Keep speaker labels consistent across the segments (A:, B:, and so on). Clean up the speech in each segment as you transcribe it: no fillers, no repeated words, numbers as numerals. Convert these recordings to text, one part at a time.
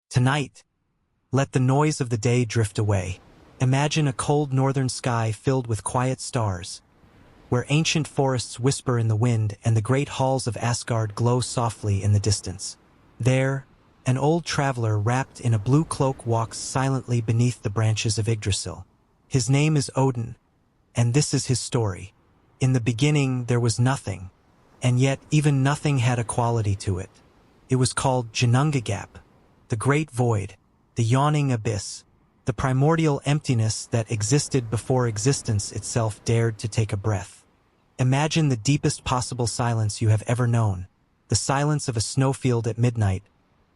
A: Tonight, let the noise of the day drift away. Imagine a cold northern sky filled with quiet stars, where ancient forests whisper in the wind and the great halls of Asgard glow softly in the distance. There, an old traveler wrapped in a blue cloak walks silently beneath the branches of Yggdrasil. His name is Odin, and this is his story. In the beginning there was nothing, and yet even nothing had a quality to it. It was called Ginnungagap, the great void, the yawning abyss, the primordial emptiness that existed before existence itself dared to take a breath. Imagine the deepest possible silence you have ever known, the silence of a snowfield at midnight,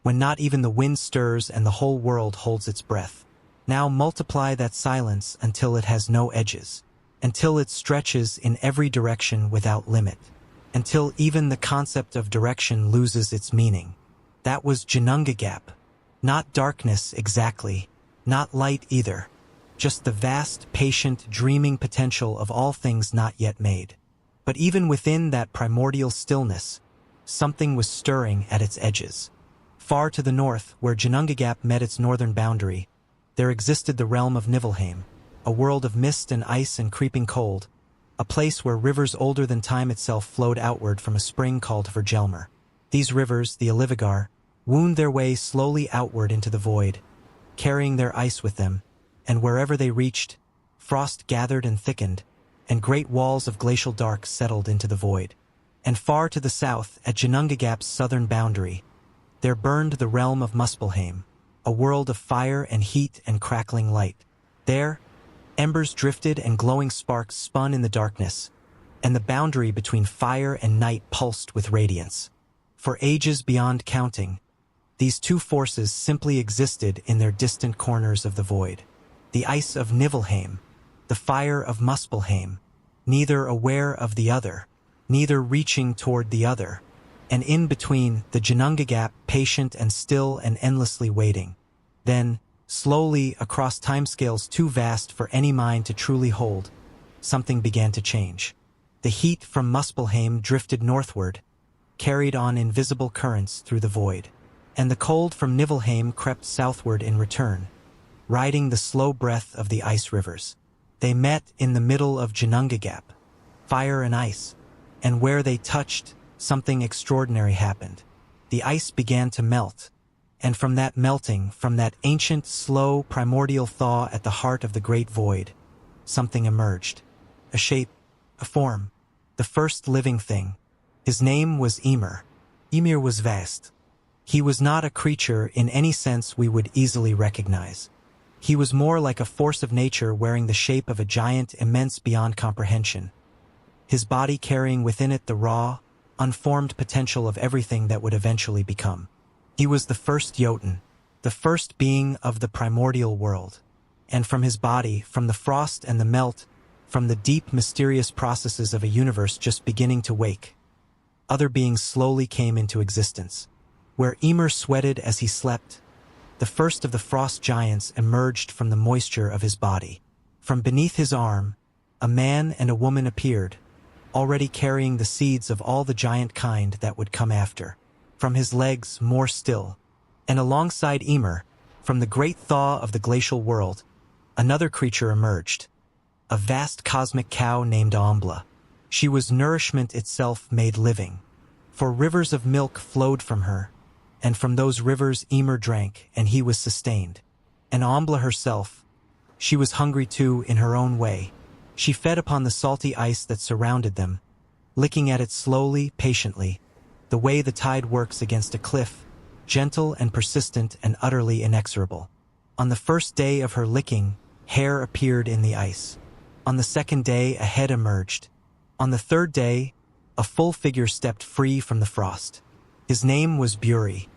A: when not even the wind stirs and the whole world holds its breath. Now multiply that silence until it has no edges, until it stretches in every direction without limit, until even the concept of direction loses its meaning. That was Ginnungagap. Not darkness exactly, not light either, just the vast, patient, dreaming potential of all things not yet made. But even within that primordial stillness, something was stirring at its edges. Far to the north, where Ginnungagap met its northern boundary, there existed the realm of Niflheim, a world of mist and ice and creeping cold, a place where rivers older than time itself flowed outward from a spring called Hvergelmir. These rivers, the Olivigar, wound their way slowly outward into the void, carrying their ice with them, and wherever they reached, frost gathered and thickened, and great walls of glacial dark settled into the void. And far to the south, at Ginnungagap's southern boundary, there burned the realm of Muspelheim, a world of fire and heat and crackling light. There, embers drifted and glowing sparks spun in the darkness, and the boundary between fire and night pulsed with radiance. For ages beyond counting, these two forces simply existed in their distant corners of the void. The ice of Niflheim, the fire of Muspelheim, neither aware of the other, neither reaching toward the other, and in between the Ginnungagap, patient and still and endlessly waiting. Then, slowly, across timescales too vast for any mind to truly hold, something began to change. The heat from Muspelheim drifted northward, carried on invisible currents through the void, and the cold from Niflheim crept southward in return, riding the slow breath of the ice rivers. They met in the middle of Ginnungagap, fire and ice, and where they touched, something extraordinary happened. The ice began to melt, and from that melting, from that ancient, slow, primordial thaw at the heart of the great void, something emerged. A shape, a form, the first living thing. His name was Ymir. Ymir was vast. He was not a creature in any sense we would easily recognize. He was more like a force of nature wearing the shape of a giant immense beyond comprehension, his body carrying within it the raw, unformed potential of everything that would eventually become. He was the first Jotun, the first being of the primordial world, and from his body, from the frost and the melt, from the deep, mysterious processes of a universe just beginning to wake, other beings slowly came into existence. Where Ymir sweated as he slept, the first of the frost giants emerged from the moisture of his body. From beneath his arm, a man and a woman appeared, already carrying the seeds of all the giant kind that would come after. From his legs, more still, and alongside Ymir, from the great thaw of the glacial world, another creature emerged, a vast cosmic cow named Ambla. She was nourishment itself made living, for rivers of milk flowed from her, and from those rivers Ymir drank, and he was sustained. And Ambla herself, she was hungry too in her own way. She fed upon the salty ice that surrounded them, licking at it slowly, patiently, the way the tide works against a cliff, gentle and persistent and utterly inexorable. On the first day of her licking, hair appeared in the ice. On the second day, a head emerged. On the third day, a full figure stepped free from the frost. His name was Buri.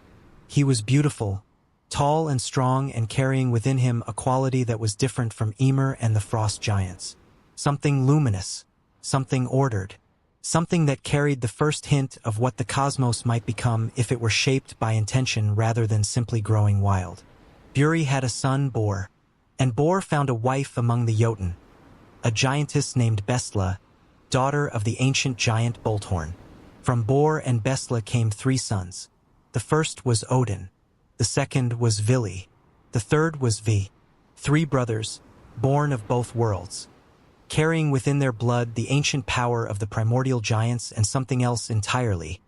A: He was beautiful, tall and strong, and carrying within him a quality that was different from Ymir and the frost giants. Something luminous, something ordered, something that carried the first hint of what the cosmos might become if it were shaped by intention rather than simply growing wild. Buri had a son, Bor, and Bor found a wife among the Jotun, a giantess named Bestla, daughter of the ancient giant Bolthorn. From Bor and Bestla came 3 sons. The first was Odin. The second was Vili. The third was Vi. 3 brothers, born of both worlds, carrying within their blood the ancient power of the primordial giants and something else entirely,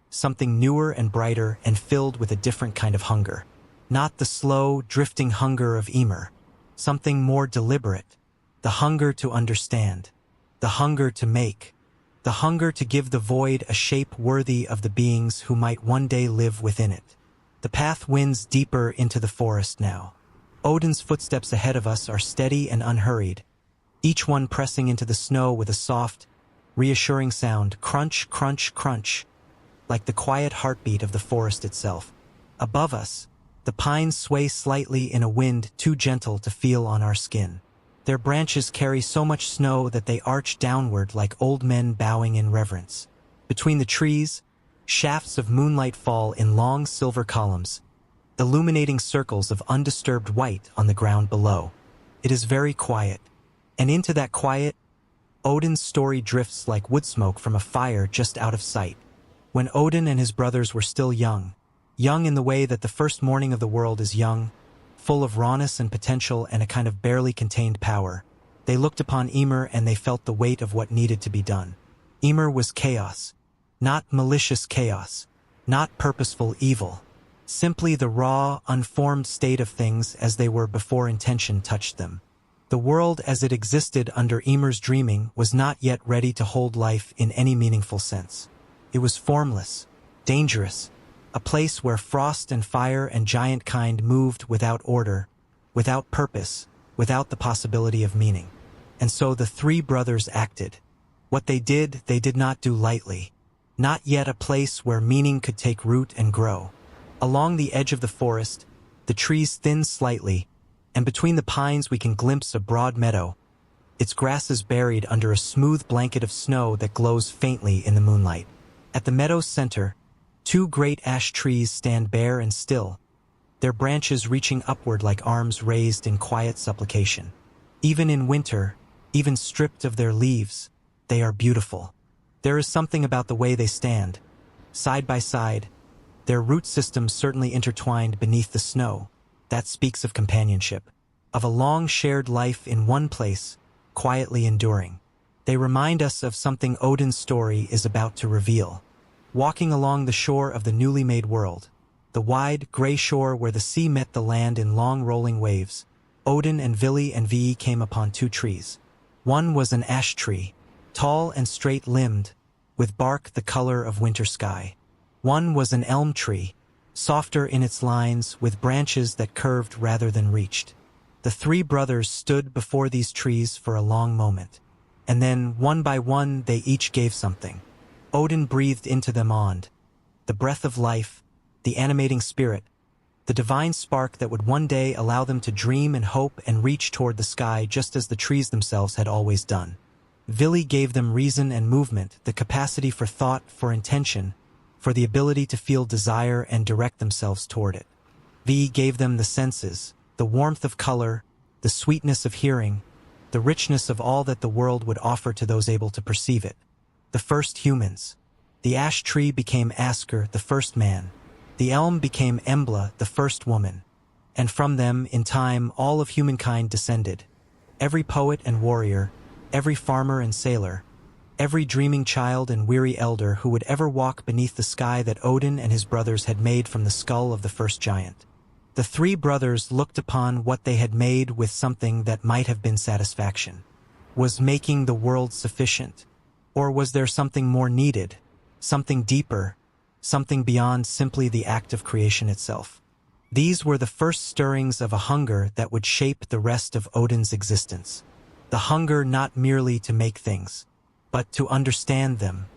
A: something newer and brighter and filled with a different kind of hunger. Not the slow, drifting hunger of Ymir, something more deliberate, the hunger to understand, the hunger to make, the hunger to give the void a shape worthy of the beings who might one day live within it. The path winds deeper into the forest now. Odin's footsteps ahead of us are steady and unhurried, each one pressing into the snow with a soft, reassuring sound, crunch, crunch, crunch, like the quiet heartbeat of the forest itself. Above us, the pines sway slightly in a wind too gentle to feel on our skin. Their branches carry so much snow that they arch downward like old men bowing in reverence. Between the trees, shafts of moonlight fall in long silver columns, illuminating circles of undisturbed white on the ground below. It is very quiet, and into that quiet, Odin's story drifts like wood smoke from a fire just out of sight. When Odin and his brothers were still young in the way that the first morning of the world is young, full of rawness and potential and a kind of barely contained power, they looked upon Ymir and they felt the weight of what needed to be done. Ymir was chaos, not malicious chaos, not purposeful evil, simply the raw, unformed state of things as they were before intention touched them. The world as it existed under Ymir's dreaming was not yet ready to hold life in any meaningful sense. It was formless, dangerous, a place where frost and fire and giant kind moved without order, without purpose, without the possibility of meaning. And so the 3 brothers acted. What they did not do lightly. Not yet a place where meaning could take root and grow. Along the edge of the forest, the trees thin slightly, and between the pines we can glimpse a broad meadow, its grasses buried under a smooth blanket of snow that glows faintly in the moonlight. At the meadow's center, 2 great ash trees stand bare and still, their branches reaching upward like arms raised in quiet supplication. Even in winter, even stripped of their leaves, they are beautiful. There is something about the way they stand, side by side, their root systems certainly intertwined beneath the snow, that speaks of companionship, of a long shared life in one place, quietly enduring. They remind us of something Odin's story is about to reveal. Walking along the shore of the newly made world, the wide, gray shore where the sea met the land in long rolling waves, Odin and Vili and Vi came upon 2 trees. One was an ash tree, tall and straight-limbed, with bark the color of winter sky. One was an elm tree, softer in its lines, with branches that curved rather than reached. The 3 brothers stood before these trees for a long moment, and then, one by one, they each gave something. Odin breathed into them the breath of life, the animating spirit, the divine spark that would one day allow them to dream and hope and reach toward the sky just as the trees themselves had always done. Vili gave them reason and movement, the capacity for thought, for intention, for the ability to feel desire and direct themselves toward it. Vi gave them the senses, the warmth of color, the sweetness of hearing, the richness of all that the world would offer to those able to perceive it. The first humans. The ash tree became Asgard, the first man. The elm became Embla, the first woman. And from them, in time, all of humankind descended. Every poet and warrior, every farmer and sailor, every dreaming child and weary elder who would ever walk beneath the sky that Odin and his brothers had made from the skull of the first giant. The 3 brothers looked upon what they had made with something that might have been satisfaction. Was making the world sufficient? Or was there something more needed, something deeper, something beyond simply the act of creation itself? These were the first stirrings of a hunger that would shape the rest of Odin's existence. The hunger not merely to make things, but to understand them.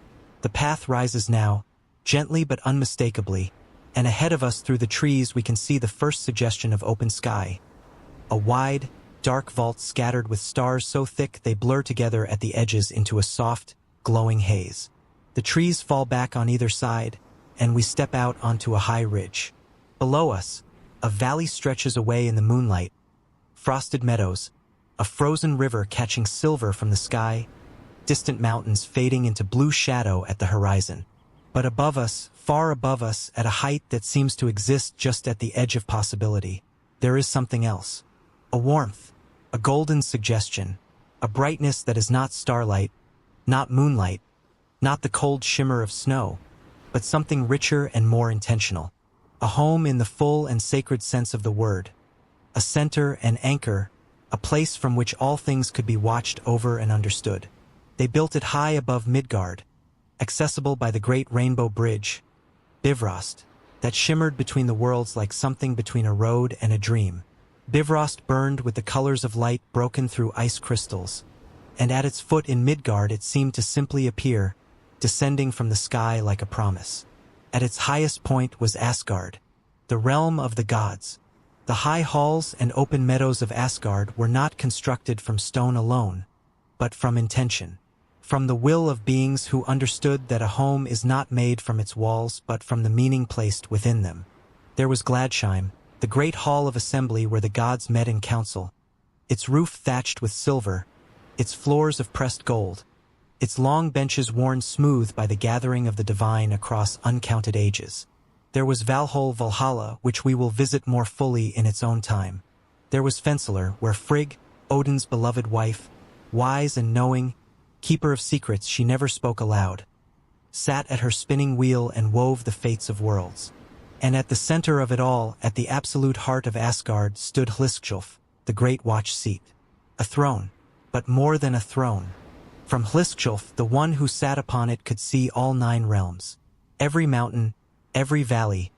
A: The path rises now, gently but unmistakably, and ahead of us through the trees we can see the first suggestion of open sky. A wide, dark vault scattered with stars so thick they blur together at the edges into a soft, glowing haze. The trees fall back on either side, and we step out onto a high ridge. Below us, a valley stretches away in the moonlight, frosted meadows, a frozen river catching silver from the sky, distant mountains fading into blue shadow at the horizon. But above us, far above us, at a height that seems to exist just at the edge of possibility, there is something else. A warmth, a golden suggestion, a brightness that is not starlight, not moonlight, not the cold shimmer of snow, but something richer and more intentional. A home in the full and sacred sense of the word. A center, an anchor, a place from which all things could be watched over and understood. They built it high above Midgard, accessible by the great rainbow bridge, Bifrost, that shimmered between the worlds like something between a road and a dream. Bifrost burned with the colors of light broken through ice crystals, and at its foot in Midgard it seemed to simply appear, descending from the sky like a promise. At its highest point was Asgard, the realm of the gods. The high halls and open meadows of Asgard were not constructed from stone alone, but from intention. From the will of beings who understood that a home is not made from its walls but from the meaning placed within them. There was Gladsheim, the great hall of assembly where the gods met in council, its roof thatched with silver, its floors of pressed gold, its long benches worn smooth by the gathering of the divine across uncounted ages. There was Valhalla, which we will visit more fully in its own time. There was Fensalar, where Frigg, Odin's beloved wife, wise and knowing, keeper of secrets she never spoke aloud, sat at her spinning wheel and wove the fates of worlds. And at the center of it all, at the absolute heart of Asgard, stood Hliskjolf, the great watch seat. A throne, but more than a throne. From Hliskjolf, the one who sat upon it could see all 9 realms. Every mountain, every valley,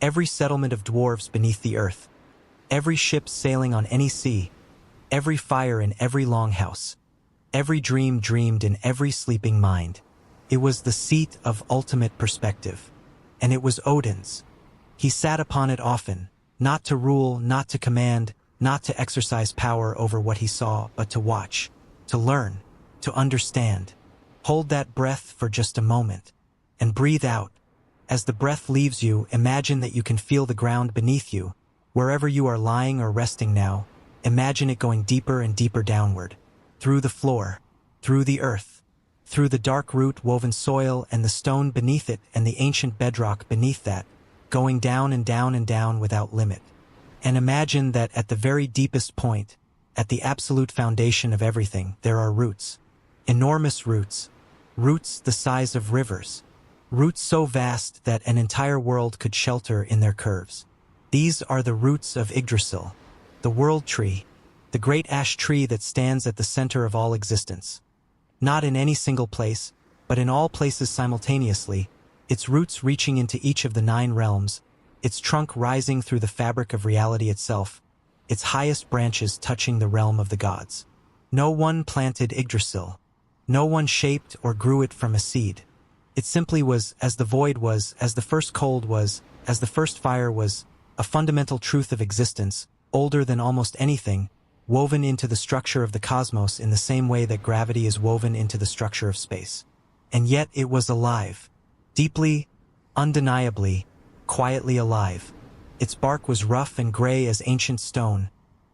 A: every settlement of dwarves beneath the earth, every ship sailing on any sea, every fire in every longhouse, every dream dreamed in every sleeping mind. It was the seat of ultimate perspective. And it was Odin's. He sat upon it often, not to rule, not to command, not to exercise power over what he saw, but to watch, to learn, to understand. Hold that breath for just a moment, and breathe out. As the breath leaves you, imagine that you can feel the ground beneath you. Wherever you are lying or resting now, imagine it going deeper and deeper downward. Through the floor, through the earth, through the dark root-woven soil and the stone beneath it and the ancient bedrock beneath that, going down and down and down without limit. And imagine that at the very deepest point, at the absolute foundation of everything, there are roots. Enormous roots. Roots the size of rivers. Roots so vast that an entire world could shelter in their curves. These are the roots of Yggdrasil, the world tree, the great ash tree that stands at the center of all existence. Not in any single place, but in all places simultaneously, its roots reaching into each of the 9 realms, its trunk rising through the fabric of reality itself, its highest branches touching the realm of the gods. No one planted Yggdrasil. No one shaped or grew it from a seed. It simply was, as the void was, as the first cold was, as the first fire was, a fundamental truth of existence, older than almost anything, woven into the structure of the cosmos in the same way that gravity is woven into the structure of space. And yet it was alive. Deeply, undeniably, quietly alive. Its bark was rough and gray as ancient stone,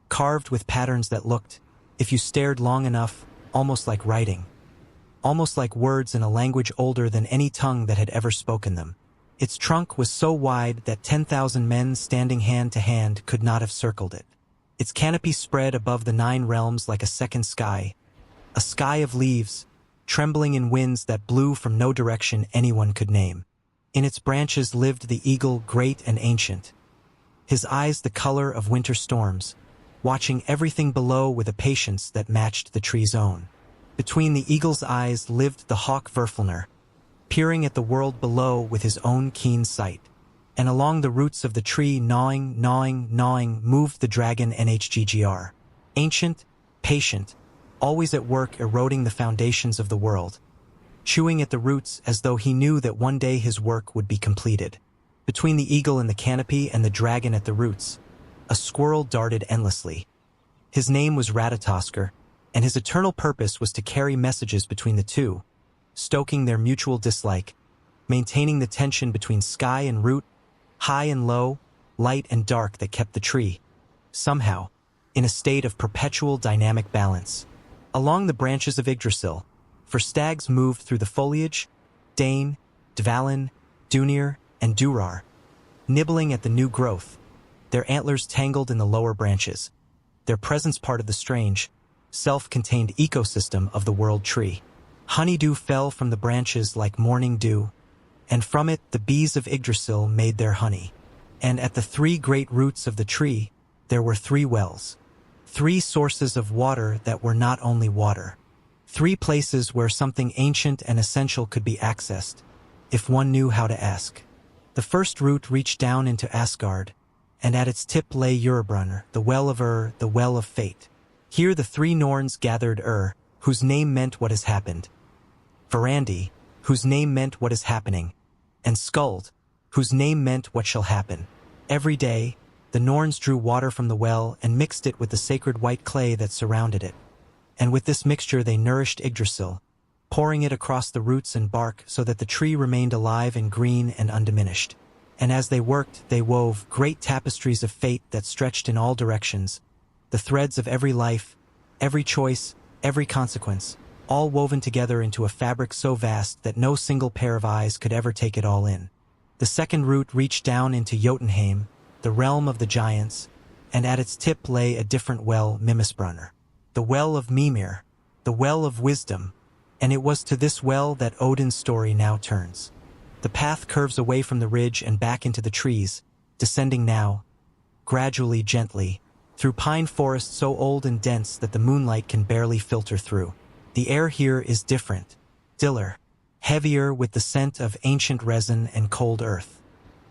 A: carved with patterns that looked, if you stared long enough, almost like writing. Almost like words in a language older than any tongue that had ever spoken them. Its trunk was so wide that 10,000 men standing hand to hand could not have circled it. Its canopy spread above the 9 realms like a second sky, a sky of leaves, trembling in winds that blew from no direction anyone could name. In its branches lived the eagle, great and ancient, his eyes the color of winter storms, watching everything below with a patience that matched the tree's own. Between the eagle's eyes lived the hawk Verfilnir, peering at the world below with his own keen sight. And along the roots of the tree, gnawing, moved the dragon Nhggr. Ancient, patient, always at work eroding the foundations of the world, chewing at the roots as though he knew that one day his work would be completed. Between the eagle in the canopy and the dragon at the roots, a squirrel darted endlessly. His name was Ratatoskr, and his eternal purpose was to carry messages between the two, stoking their mutual dislike, maintaining the tension between sky and root, high and low, light and dark that kept the tree, somehow, in a state of perpetual dynamic balance. Along the branches of Yggdrasil, for stags moved through the foliage, Dane, Dvalin, Dunir, and Durar, nibbling at the new growth, their antlers tangled in the lower branches, their presence part of the strange, self-contained ecosystem of the world tree. Honeydew fell from the branches like morning dew, and from it the bees of Yggdrasil made their honey. And at the three great roots of the tree there were three wells, three sources of water that were not only water, three places where something ancient and essential could be accessed, if one knew how to ask. The first root reached down into Asgard, and at its tip lay Uribrunner, the well of the well of fate. Here the three Norns gathered whose name meant what has happened, Verandi, whose name meant what is happening, and Skuld, whose name meant what shall happen. Every day, the Norns drew water from the well and mixed it with the sacred white clay that surrounded it. And with this mixture they nourished Yggdrasil, pouring it across the roots and bark so that the tree remained alive and green and undiminished. And as they worked, they wove great tapestries of fate that stretched in all directions, the threads of every life, every choice, every consequence, all woven together into a fabric so vast that no single pair of eyes could ever take it all in. The second root reached down into Jotunheim, the realm of the giants, and at its tip lay a different well, Mimisbrunner, the well of Mímir, the well of wisdom, and it was to this well that Odin's story now turns. The path curves away from the ridge and back into the trees, descending now, gradually, gently, through pine forests so old and dense that the moonlight can barely filter through. The air here is different, stiller, heavier with the scent of ancient resin and cold earth.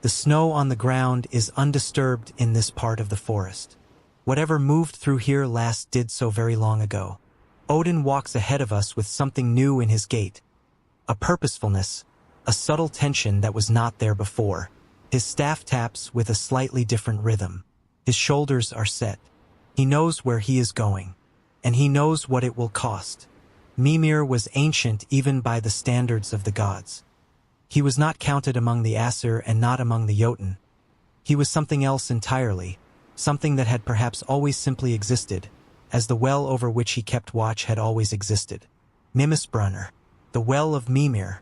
A: The snow on the ground is undisturbed in this part of the forest. Whatever moved through here last did so very long ago. Odin walks ahead of us with something new in his gait, a purposefulness, a subtle tension that was not there before. His staff taps with a slightly different rhythm. His shoulders are set. He knows where he is going, and he knows what it will cost. Mímir was ancient even by the standards of the gods. He was not counted among the Aesir and not among the Jotun. He was something else entirely, something that had perhaps always simply existed, as the well over which he kept watch had always existed. Mimisbrunner, the well of Mímir.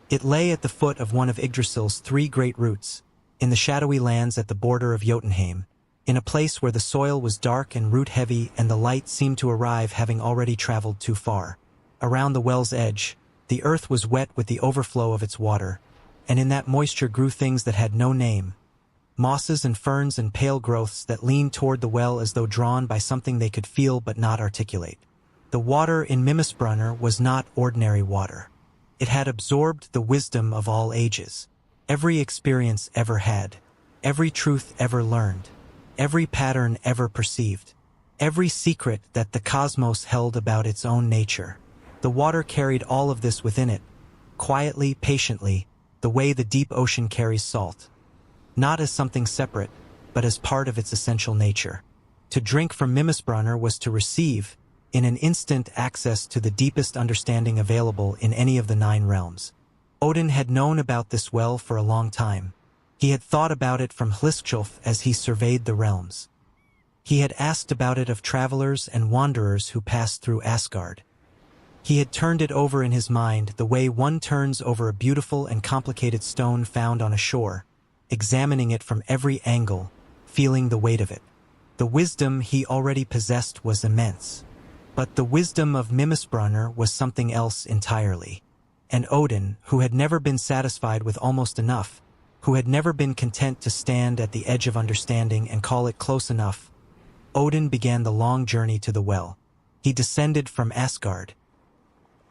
A: It lay at the foot of one of Yggdrasil's three great roots, in the shadowy lands at the border of Jotunheim, in a place where the soil was dark and root-heavy and the light seemed to arrive having already traveled too far. Around the well's edge, the earth was wet with the overflow of its water, and in that moisture grew things that had no name, mosses and ferns and pale growths that leaned toward the well as though drawn by something they could feel but not articulate. The water in Mimisbrunner was not ordinary water. It had absorbed the wisdom of all ages, every experience ever had, every truth ever learned, every pattern ever perceived, every secret that the cosmos held about its own nature. The water carried all of this within it, quietly, patiently, the way the deep ocean carries salt. Not as something separate, but as part of its essential nature. To drink from Mimisbrunner was to receive, in an instant, access to the deepest understanding available in any of the 9 realms. Odin had known about this well for a long time. He had thought about it from Hliskjolf as he surveyed the realms. He had asked about it of travelers and wanderers who passed through Asgard. He had turned it over in his mind the way one turns over a beautiful and complicated stone found on a shore, examining it from every angle, feeling the weight of it. The wisdom he already possessed was immense. But the wisdom of Mimisbrunner was something else entirely. And Odin, who had never been satisfied with almost enough, who had never been content to stand at the edge of understanding and call it close enough, Odin began the long journey to the well. He descended from Asgard.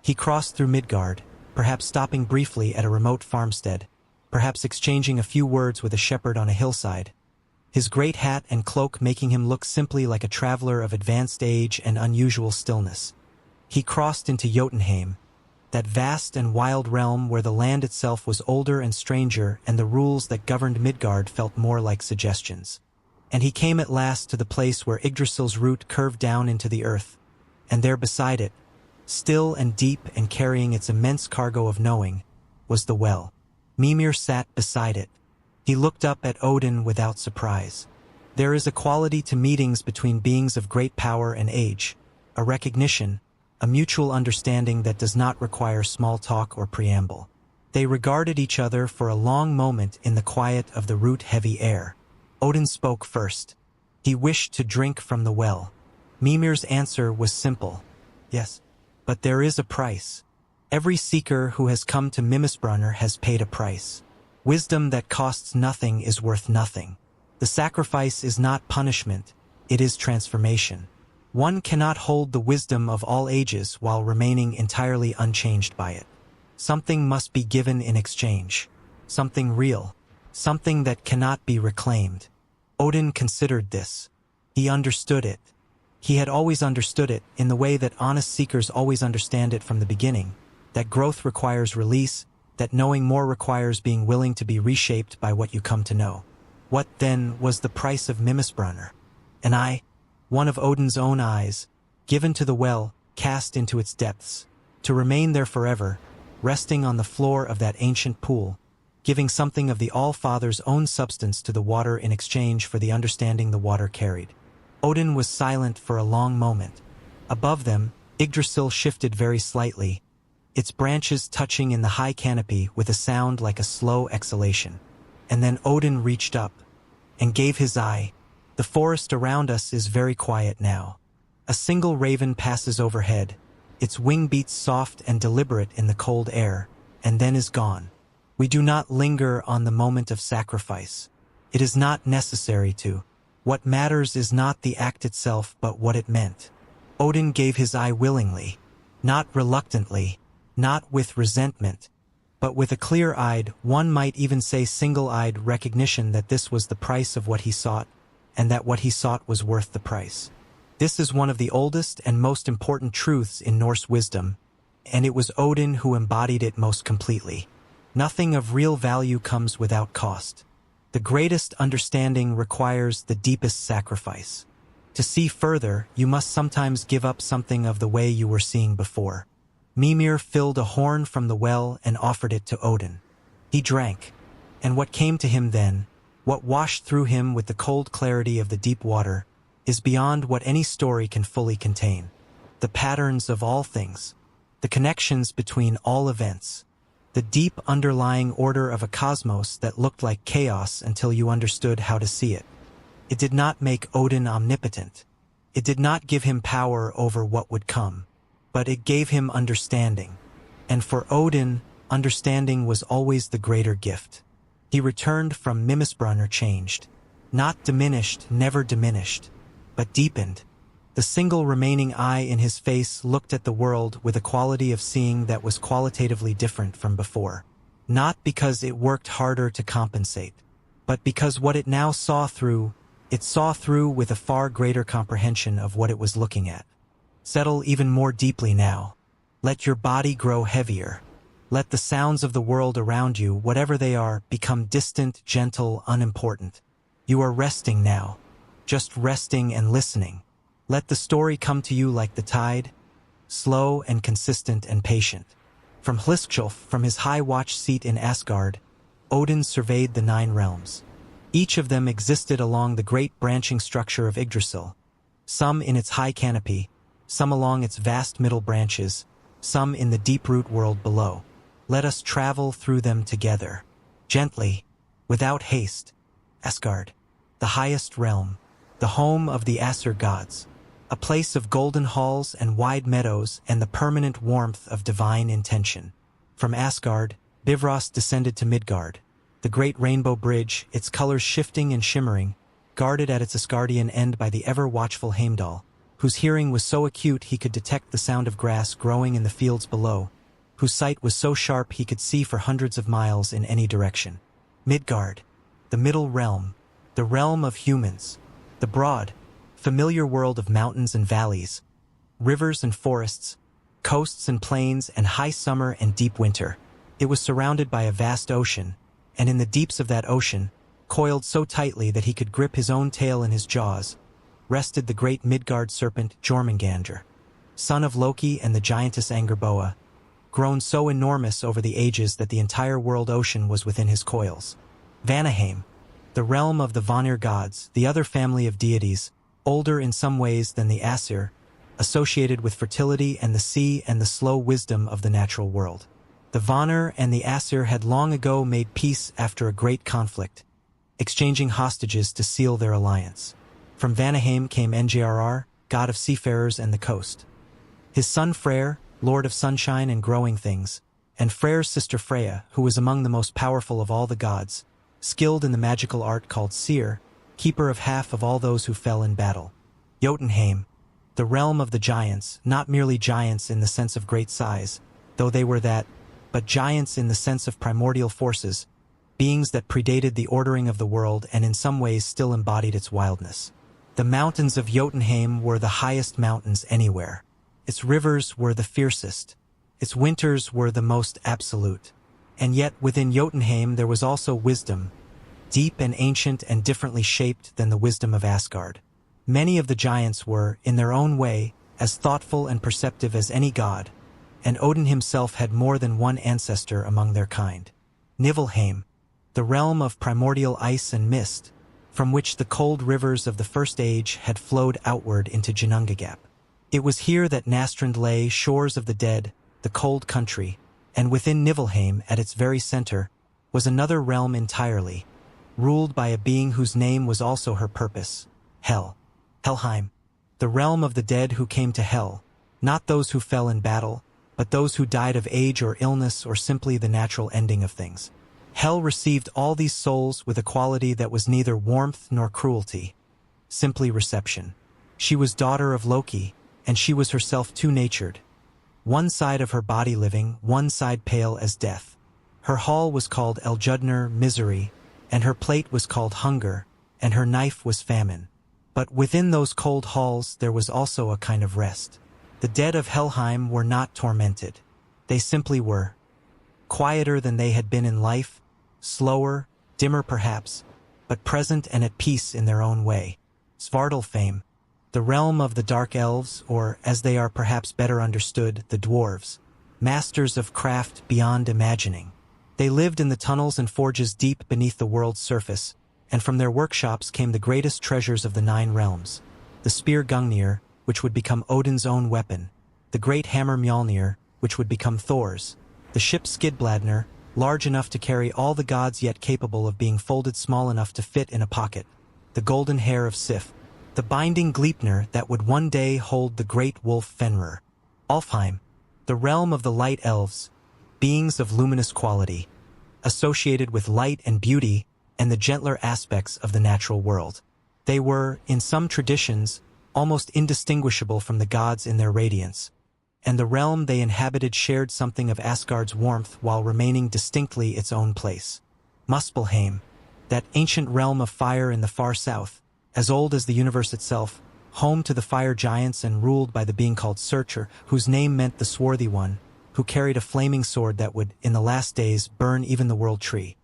A: He crossed through Midgard, perhaps stopping briefly at a remote farmstead, perhaps exchanging a few words with a shepherd on a hillside, his great hat and cloak making him look simply like a traveler of advanced age and unusual stillness. He crossed into Jotunheim, that vast and wild realm where the land itself was older and stranger and the rules that governed Midgard felt more like suggestions. And he came at last to the place where Yggdrasil's root curved down into the earth, and there beside it, still and deep and carrying its immense cargo of knowing, was the well. Mímir sat beside it. He looked up at Odin without surprise. There is a quality to meetings between beings of great power and age, a recognition, a mutual understanding that does not require small talk or preamble. They regarded each other for a long moment in the quiet of the root-heavy air. Odin spoke first. He wished to drink from the well. Mímir's answer was simple. Yes, but there is a price. Every seeker who has come to Mimisbrunner has paid a price. Wisdom that costs nothing is worth nothing. The sacrifice is not punishment, it is transformation. One cannot hold the wisdom of all ages while remaining entirely unchanged by it. Something must be given in exchange. Something real. Something that cannot be reclaimed. Odin considered this. He understood it. He had always understood it in the way that honest seekers always understand it from the beginning, that growth requires release, that knowing more requires being willing to be reshaped by what you come to know. What, then, was the price of Mimisbrunner? An eye, one of Odin's own eyes, given to the well, cast into its depths, to remain there forever, resting on the floor of that ancient pool, giving something of the All-Father's own substance to the water in exchange for the understanding the water carried. Odin was silent for a long moment. Above them, Yggdrasil shifted very slightly, its branches touching in the high canopy with a sound like a slow exhalation. And then Odin reached up and gave his eye. The forest around us is very quiet now. A single raven passes overhead, its wing beats soft and deliberate in the cold air, and then is gone. We do not linger on the moment of sacrifice. It is not necessary to. What matters is not the act itself but what it meant. Odin gave his eye willingly, not reluctantly, not with resentment, but with a clear-eyed, one might even say single-eyed recognition that this was the price of what he sought, and that what he sought was worth the price. This is one of the oldest and most important truths in Norse wisdom, and it was Odin who embodied it most completely. Nothing of real value comes without cost. The greatest understanding requires the deepest sacrifice. To see further, you must sometimes give up something of the way you were seeing before. Mímir filled a horn from the well and offered it to Odin. He drank, and what came to him then, what washed through him with the cold clarity of the deep water, is beyond what any story can fully contain. The patterns of all things, the connections between all events, the deep underlying order of a cosmos that looked like chaos until you understood how to see it. It did not make Odin omnipotent. It did not give him power over what would come, but it gave him understanding. And for Odin, understanding was always the greater gift. He returned from Mimisbrunner changed, not diminished, never diminished, but deepened. The single remaining eye in his face looked at the world with a quality of seeing that was qualitatively different from before. Not because it worked harder to compensate, but because what it now saw through with a far greater comprehension of what it was looking at. Settle even more deeply now. Let your body grow heavier. Let the sounds of the world around you, whatever they are, become distant, gentle, unimportant. You are resting now. Just resting and listening. Let the story come to you like the tide, slow and consistent and patient. From Hliskjolf, from his high watch seat in Asgard, Odin surveyed the 9 realms. Each of them existed along the great branching structure of Yggdrasil, some in its high canopy, some along its vast middle branches, some in the deep root world below. Let us travel through them together, gently, without haste. Asgard, the highest realm, the home of the Aesir gods, a place of golden halls and wide meadows and the permanent warmth of divine intention. From Asgard, Bifrost descended to Midgard, the great rainbow bridge, its colors shifting and shimmering, guarded at its Asgardian end by the ever-watchful Heimdall, whose hearing was so acute he could detect the sound of grass growing in the fields below, whose sight was so sharp he could see for hundreds of miles in any direction. Midgard, the middle realm, the realm of humans, the broad, familiar world of mountains and valleys, rivers and forests, coasts and plains and high summer and deep winter. It was surrounded by a vast ocean, and in the deeps of that ocean, coiled so tightly that he could grip his own tail in his jaws, rested the great Midgard serpent Jormungandr, son of Loki and the giantess Angerboa, grown so enormous over the ages that the entire world ocean was within his coils. Vanaheim, the realm of the Vanir gods, the other family of deities, older in some ways than the Aesir, associated with fertility and the sea and the slow wisdom of the natural world. The Vanir and the Aesir had long ago made peace after a great conflict, exchanging hostages to seal their alliance. From Vanaheim came Njrr, god of seafarers and the coast. His son Freyr, lord of sunshine and growing things, and Freyr's sister Freya, who was among the most powerful of all the gods, skilled in the magical art called seer, keeper of half of all those who fell in battle. Jotunheim, the realm of the giants, not merely giants in the sense of great size, though they were that, but giants in the sense of primordial forces, beings that predated the ordering of the world and in some ways still embodied its wildness. The mountains of Jotunheim were the highest mountains anywhere. Its rivers were the fiercest. Its winters were the most absolute. And yet within Jotunheim there was also wisdom, deep and ancient and differently shaped than the wisdom of Asgard. Many of the giants were, in their own way, as thoughtful and perceptive as any god, and Odin himself had more than one ancestor among their kind. Niflheim, the realm of primordial ice and mist, from which the cold rivers of the First Age had flowed outward into Ginnungagap. It was here that Nastrand lay, shores of the dead, the cold country, and within Niflheim, at its very center, was another realm entirely, ruled by a being whose name was also her purpose, Hel. Helheim, the realm of the dead who came to Hel, not those who fell in battle, but those who died of age or illness or simply the natural ending of things. Hel received all these souls with a quality that was neither warmth nor cruelty, simply reception. She was daughter of Loki, and she was herself two-natured, one side of her body living, one side pale as death. Her hall was called Eljudnir, misery, and her plate was called hunger, and her knife was famine. But within those cold halls there was also a kind of rest. The dead of Helheim were not tormented. They simply were. Quieter than they had been in life, slower, dimmer perhaps, but present and at peace in their own way. Svartalfheim, the realm of the dark elves, or, as they are perhaps better understood, the dwarves, masters of craft beyond imagining. They lived in the tunnels and forges deep beneath the world's surface, and from their workshops came the greatest treasures of the 9 realms. The spear Gungnir, which would become Odin's own weapon, the great hammer Mjolnir, which would become Thor's, the ship Skidbladnir, large enough to carry all the gods yet capable of being folded small enough to fit in a pocket, the golden hair of Sif, the binding Gleipnir that would one day hold the great wolf Fenrir. Alfheim, the realm of the light elves, beings of luminous quality, associated with light and beauty and the gentler aspects of the natural world. They were, in some traditions, almost indistinguishable from the gods in their radiance, and the realm they inhabited shared something of Asgard's warmth while remaining distinctly its own place. Muspelheim, that ancient realm of fire in the far south, as old as the universe itself, home to the fire giants and ruled by the being called Searcher, whose name meant the swarthy one, who carried a flaming sword that would, in the last days, burn even the world tree.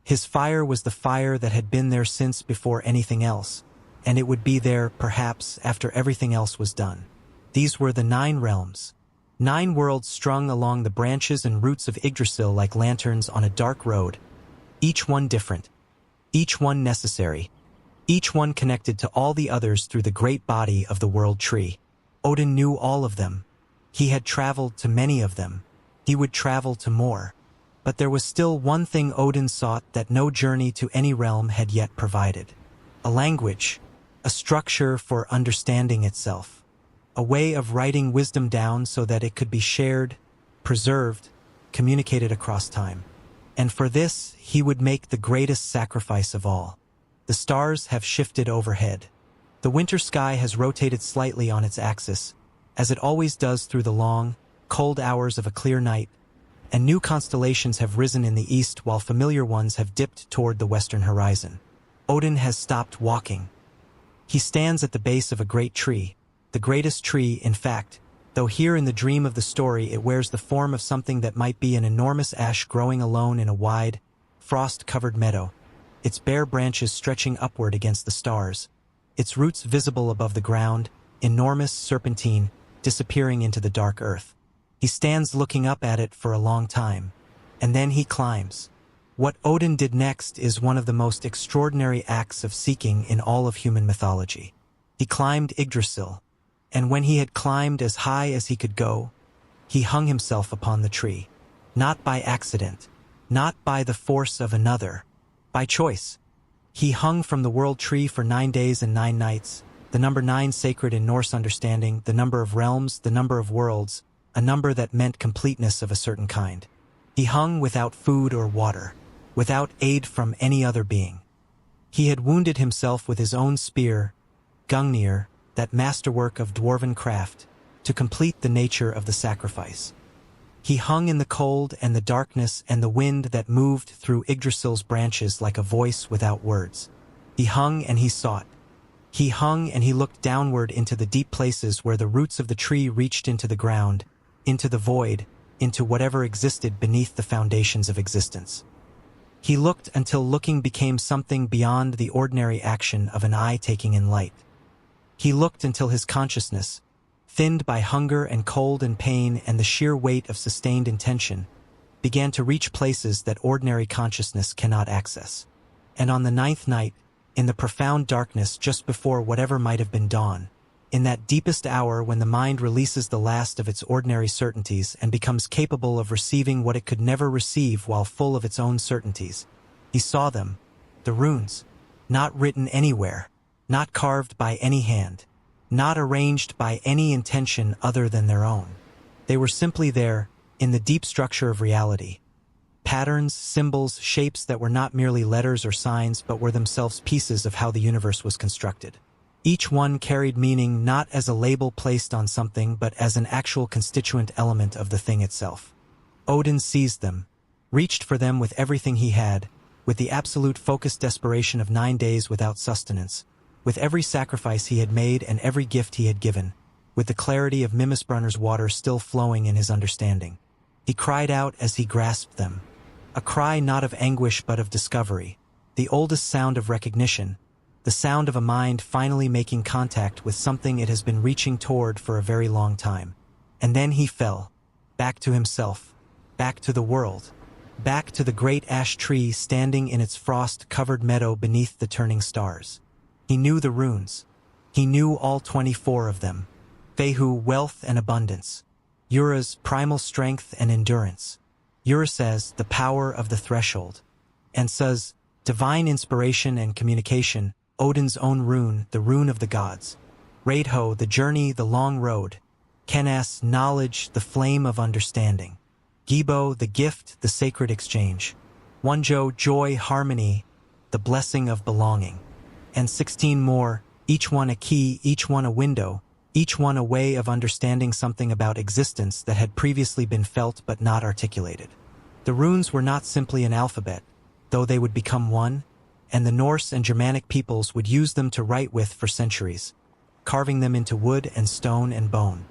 A: His fire was the fire that had been there since before anything else, and it would be there, perhaps, after everything else was done. These were the 9 realms. 9 worlds strung along the branches and roots of Yggdrasil like lanterns on a dark road, each one different, each one necessary, each one connected to all the others through the great body of the world tree. Odin knew all of them. He had traveled to many of them. He would travel to more. But there was still one thing Odin sought that no journey to any realm had yet provided. A language, a structure for understanding itself, a way of writing wisdom down so that it could be shared, preserved, communicated across time. And for this, he would make the greatest sacrifice of all. The stars have shifted overhead. The winter sky has rotated slightly on its axis, as it always does through the long, cold hours of a clear night, and new constellations have risen in the east while familiar ones have dipped toward the western horizon. Odin has stopped walking. He stands at the base of a great tree, the greatest tree, in fact, though here in the dream of the story it wears the form of something that might be an enormous ash growing alone in a wide, frost-covered meadow, its bare branches stretching upward against the stars, its roots visible above the ground, enormous, serpentine, disappearing into the dark earth. He stands looking up at it for a long time, and then he climbs. What Odin did next is one of the most extraordinary acts of seeking in all of human mythology. He climbed Yggdrasil, and when he had climbed as high as he could go, he hung himself upon the tree. not by accident, not by the force of another, by choice. He hung from the world tree for 9 days and 9 nights, the number 9 sacred in Norse understanding, the number of realms, the number of worlds, a number that meant completeness of a certain kind. He hung without food or water, without aid from any other being. He had wounded himself with his own spear, Gungnir, that masterwork of dwarven craft, to complete the nature of the sacrifice. He hung in the cold and the darkness and the wind that moved through Yggdrasil's branches like a voice without words. He hung and he sought. He hung and he looked downward into the deep places where the roots of the tree reached into the ground, into the void, into whatever existed beneath the foundations of existence. He looked until looking became something beyond the ordinary action of an eye taking in light. He looked until his consciousness, thinned by hunger and cold and pain and the sheer weight of sustained intention, began to reach places that ordinary consciousness cannot access. And on the 9th night, in the profound darkness just before whatever might have been dawn, in that deepest hour when the mind releases the last of its ordinary certainties and becomes capable of receiving what it could never receive while full of its own certainties, he saw them, the runes, not written anywhere, not carved by any hand, not arranged by any intention other than their own. They were simply there, in the deep structure of reality. Patterns, symbols, shapes that were not merely letters or signs but were themselves pieces of how the universe was constructed. Each one carried meaning not as a label placed on something but as an actual constituent element of the thing itself. Odin seized them, reached for them with everything he had, with the absolute focused desperation of 9 days without sustenance, with every sacrifice he had made and every gift he had given, with the clarity of Mimisbrunner's water still flowing in his understanding. He cried out as he grasped them, a cry not of anguish but of discovery, the oldest sound of recognition, the sound of a mind finally making contact with something it has been reaching toward for a very long time. And then he fell, back to himself, back to the world, back to the great ash tree standing in its frost-covered meadow beneath the turning stars. He knew the runes. He knew all 24 of them. Fehu, wealth and abundance. Ura's, primal strength and endurance. Urasa's, the power of the threshold. And Sa's, divine inspiration and communication, Odin's own rune, the rune of the gods. Raidho, the journey, the long road. Kenas, knowledge, the flame of understanding. Gibo, the gift, the sacred exchange. Wonjo, joy, harmony, the blessing of belonging. And 16 more, each one a key, each one a window, each one a way of understanding something about existence that had previously been felt but not articulated. The runes were not simply an alphabet, though they would become one, and the Norse and Germanic peoples would use them to write with for centuries, carving them into wood and stone and bone.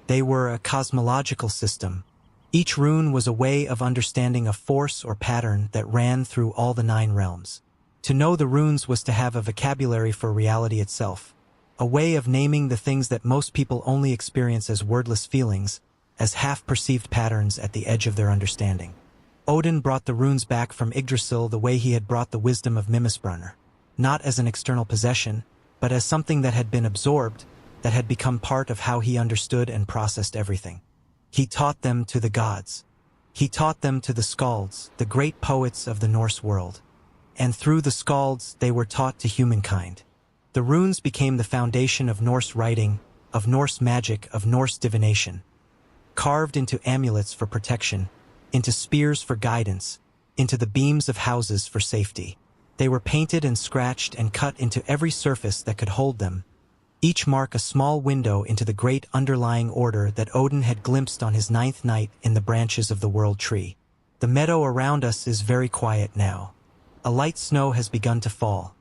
A: They were a cosmological system. Each rune was a way of understanding a force or pattern that ran through all the 9 realms. To know the runes was to have a vocabulary for reality itself, a way of naming the things that most people only experience as wordless feelings, as half-perceived patterns at the edge of their understanding. Odin brought the runes back from Yggdrasil the way he had brought the wisdom of Mimisbrunner, not as an external possession, but as something that had been absorbed, that had become part of how he understood and processed everything. He taught them to the gods. He taught them to the skalds, the great poets of the Norse world. And through the skalds they were taught to humankind. The runes became the foundation of Norse writing, of Norse magic, of Norse divination. Carved into amulets for protection, into spears for guidance, into the beams of houses for safety. They were painted and scratched and cut into every surface that could hold them, each mark a small window into the great underlying order that Odin had glimpsed on his 9th night in the branches of the world tree. The meadow around us is very quiet now. A light snow has begun to fall.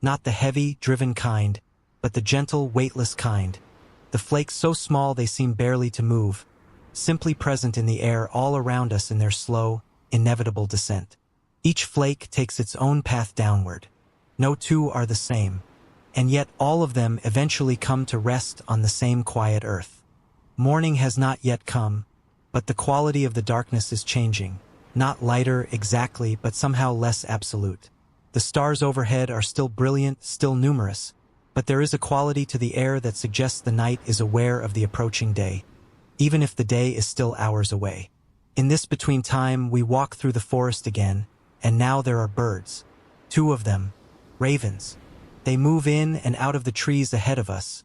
A: Not the heavy, driven kind, but the gentle, weightless kind. The flakes so small they seem barely to move, simply present in the air all around us in their slow, inevitable descent. Each flake takes its own path downward. No two are the same, and yet all of them eventually come to rest on the same quiet earth. Morning has not yet come, but the quality of the darkness is changing. Not lighter exactly, but somehow less absolute. The stars overhead are still brilliant, still numerous, but there is a quality to the air that suggests the night is aware of the approaching day, even if the day is still hours away. In this between time, we walk through the forest again, and now there are birds. 2 of them, ravens. They move in and out of the trees ahead of us,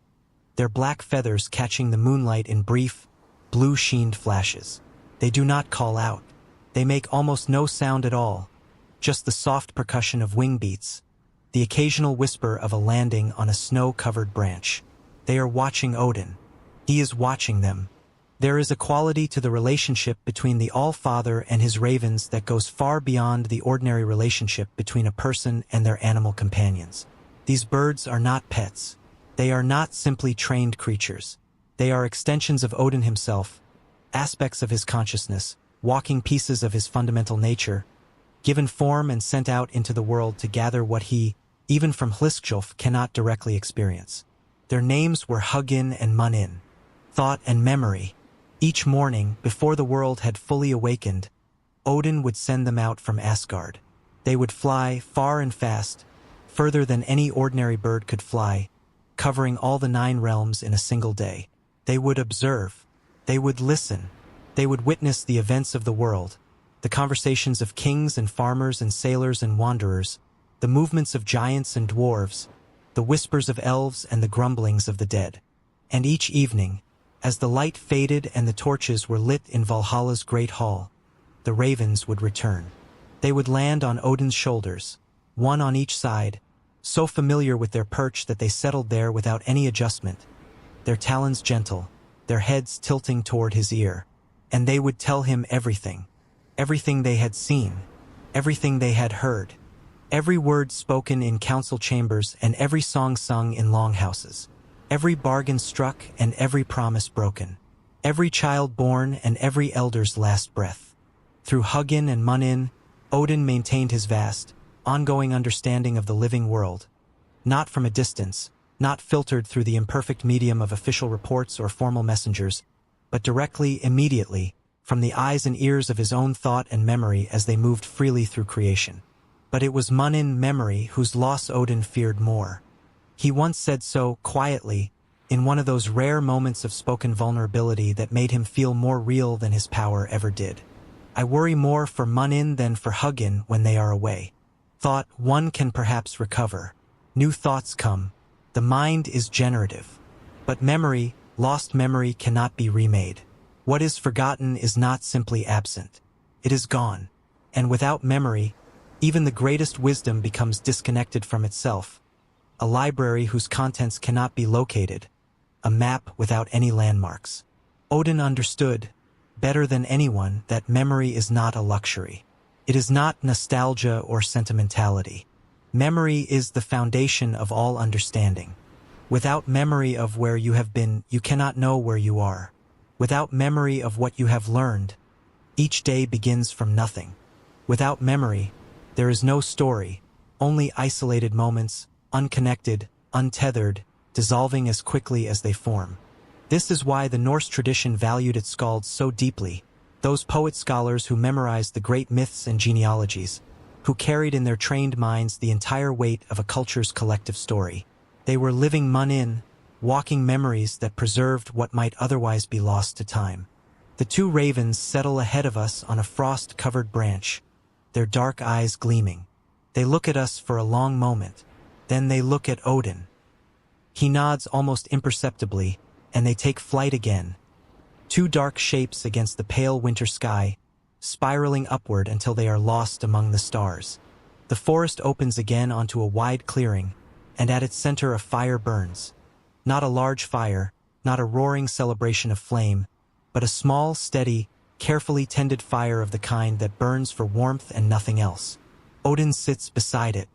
A: their black feathers catching the moonlight in brief, blue-sheened flashes. They do not call out. They make almost no sound at all, just the soft percussion of wing beats, the occasional whisper of a landing on a snow-covered branch. They are watching Odin. He is watching them. There is a quality to the relationship between the All-Father and his ravens that goes far beyond the ordinary relationship between a person and their animal companions. These birds are not pets. They are not simply trained creatures. They are extensions of Odin himself, aspects of his consciousness, walking pieces of his fundamental nature, given form and sent out into the world to gather what he, even from Hliskjolf, cannot directly experience. Their names were Huginn and Muninn, thought and memory. Each morning, before the world had fully awakened, Odin would send them out from Asgard. They would fly far and fast, further than any ordinary bird could fly, covering all the 9 realms in a single day. They would observe. They would listen. They would witness the events of the world, the conversations of kings and farmers and sailors and wanderers, the movements of giants and dwarves, the whispers of elves and the grumblings of the dead. And each evening, as the light faded and the torches were lit in Valhalla's great hall, the ravens would return. They would land on Odin's shoulders, 1 on each side, so familiar with their perch that they settled there without any adjustment, their talons gentle, their heads tilting toward his ear. And they would tell him everything. Everything they had seen, everything they had heard, every word spoken in council chambers and every song sung in longhouses. Every bargain struck and every promise broken, every child born and every elder's last breath. Through Huginn and Muninn, Odin maintained his vast, ongoing understanding of the living world, not from a distance, not filtered through the imperfect medium of official reports or formal messengers, but directly, immediately, from the eyes and ears of his own thought and memory as they moved freely through creation. But it was Muninn memory whose loss Odin feared more. He once said so, quietly, in one of those rare moments of spoken vulnerability that made him feel more real than his power ever did. I worry more for Muninn than for Huginn when they are away. Thought, one can perhaps recover. New thoughts come. The mind is generative. But memory, lost memory, cannot be remade. What is forgotten is not simply absent. It is gone. And without memory, even the greatest wisdom becomes disconnected from itself. A library whose contents cannot be located, a map without any landmarks. Odin understood, better than anyone, that memory is not a luxury. It is not nostalgia or sentimentality. Memory is the foundation of all understanding. Without memory of where you have been, you cannot know where you are. Without memory of what you have learned, each day begins from nothing. Without memory, there is no story, only isolated moments, unconnected, untethered, dissolving as quickly as they form. This is why the Norse tradition valued its skalds so deeply, those poet-scholars who memorized the great myths and genealogies, who carried in their trained minds the entire weight of a culture's collective story. They were living Muninn, walking memories that preserved what might otherwise be lost to time. The 2 ravens settle ahead of us on a frost-covered branch, their dark eyes gleaming. They look at us for a long moment. Then they look at Odin. He nods almost imperceptibly, and they take flight again. 2 dark shapes against the pale winter sky, spiraling upward until they are lost among the stars. The forest opens again onto a wide clearing, and at its center a fire burns. Not a large fire, not a roaring celebration of flame, but a small, steady, carefully tended fire of the kind that burns for warmth and nothing else. Odin sits beside it.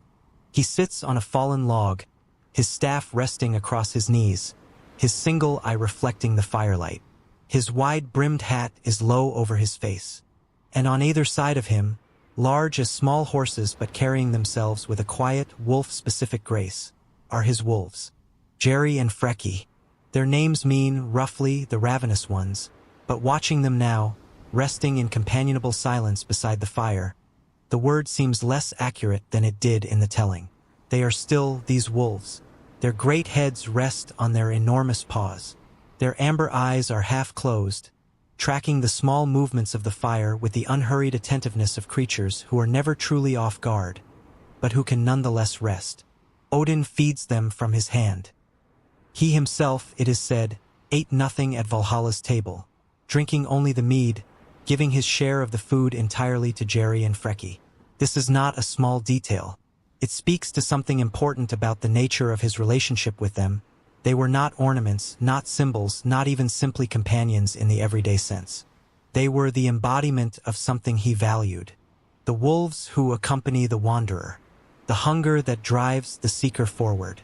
A: He sits on a fallen log, his staff resting across his knees, his single eye reflecting the firelight. His wide-brimmed hat is low over his face. And on either side of him, large as small horses but carrying themselves with a quiet, wolf-specific grace, are his wolves. Geri and Freki. Their names mean, roughly, the ravenous ones, but watching them now, resting in companionable silence beside the fire, the word seems less accurate than it did in the telling. They are still these wolves. Their great heads rest on their enormous paws. Their amber eyes are half closed, tracking the small movements of the fire with the unhurried attentiveness of creatures who are never truly off guard, but who can nonetheless rest. Odin feeds them from his hand. He himself, it is said, ate nothing at Valhalla's table, drinking only the mead, giving his share of the food entirely to Geri and Freki. This is not a small detail. It speaks to something important about the nature of his relationship with them. They were not ornaments, not symbols, not even simply companions in the everyday sense. They were the embodiment of something he valued. The wolves who accompany the wanderer. The hunger that drives the seeker forward.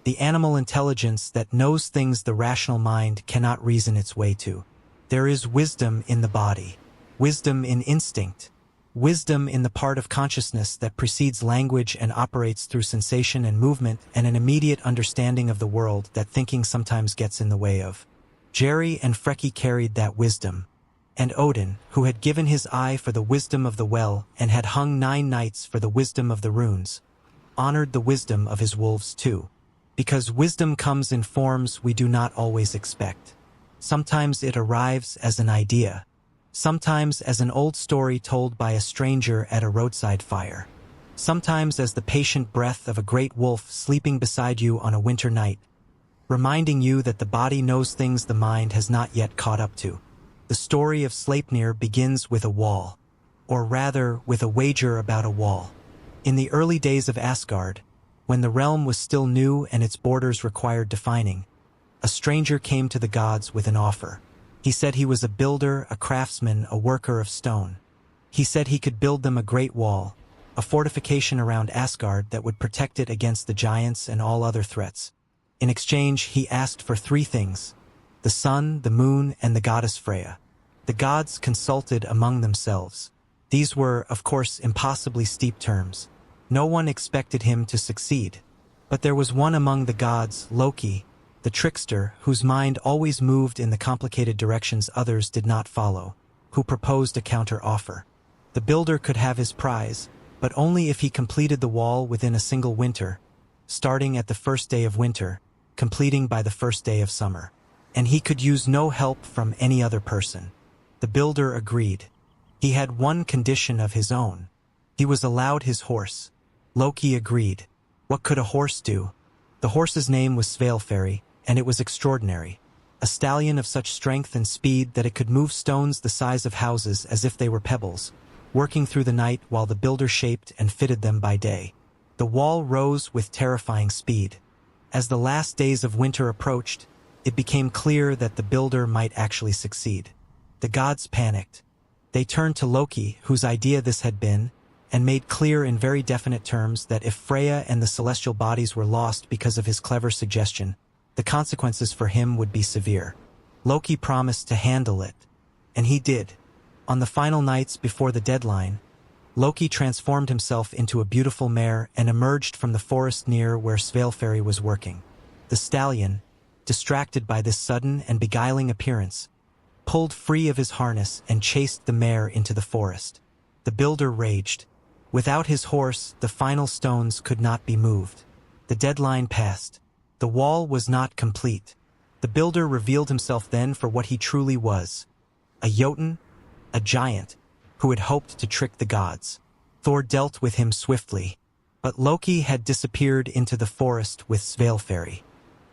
A: The animal intelligence that knows things the rational mind cannot reason its way to. There is wisdom in the body. Wisdom in instinct. Wisdom in the part of consciousness that precedes language and operates through sensation and movement, and an immediate understanding of the world that thinking sometimes gets in the way of. Geri and Freki carried that wisdom. And Odin, who had given his eye for the wisdom of the well and had hung 9 nights for the wisdom of the runes, honored the wisdom of his wolves too. Because wisdom comes in forms we do not always expect. Sometimes it arrives as an idea. Sometimes as an old story told by a stranger at a roadside fire. Sometimes as the patient breath of a great wolf sleeping beside you on a winter night, reminding you that the body knows things the mind has not yet caught up to. The story of Sleipnir begins with a wall, or rather with a wager about a wall. In the early days of Asgard, when the realm was still new and its borders required defining, a stranger came to the gods with an offer. He said he was a builder, a craftsman, a worker of stone. He said he could build them a great wall, a fortification around Asgard that would protect it against the giants and all other threats. In exchange, he asked for 3 things: the sun, the moon, and the goddess Freya. The gods consulted among themselves. These were, of course, impossibly steep terms. No one expected him to succeed. But there was one among the gods, Loki, the trickster, whose mind always moved in the complicated directions others did not follow, who proposed a counter-offer. The builder could have his prize, but only if he completed the wall within a single winter, starting at the first day of winter, completing by the first day of summer. And he could use no help from any other person. The builder agreed. He had one condition of his own. He was allowed his horse. Loki agreed. What could a horse do? The horse's name was Svaelfari, and it was extraordinary. A stallion of such strength and speed that it could move stones the size of houses as if they were pebbles, working through the night while the builder shaped and fitted them by day. The wall rose with terrifying speed. As the last days of winter approached, it became clear that the builder might actually succeed. The gods panicked. They turned to Loki, whose idea this had been, and made clear in very definite terms that if Freya and the celestial bodies were lost because of his clever suggestion, the consequences for him would be severe. Loki promised to handle it, and he did. On the final nights before the deadline, Loki transformed himself into a beautiful mare and emerged from the forest near where Svaelfari was working. The stallion, distracted by this sudden and beguiling appearance, pulled free of his harness and chased the mare into the forest. The builder raged. Without his horse, the final stones could not be moved. The deadline passed. The wall was not complete. The builder revealed himself then for what he truly was: a Jotun, a giant, who had hoped to trick the gods. Thor dealt with him swiftly, but Loki had disappeared into the forest with Svaelfari.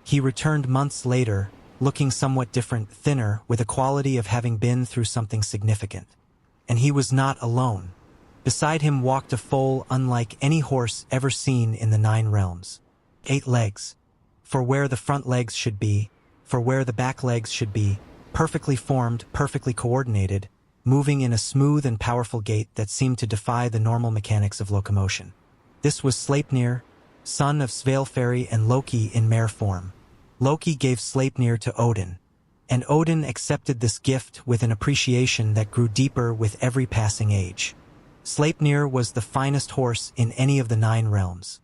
A: He returned months later, looking somewhat different, thinner, with a quality of having been through something significant. And he was not alone. Beside him walked a foal unlike any horse ever seen in the 9 realms. 8 legs. For where the front legs should be, for where the back legs should be, perfectly formed, perfectly coordinated, moving in a smooth and powerful gait that seemed to defy the normal mechanics of locomotion. This was Sleipnir, son of Svaelfari and Loki in mare form. Loki gave Sleipnir to Odin, and Odin accepted this gift with an appreciation that grew deeper with every passing age. Sleipnir was the finest horse in any of the 9 realms.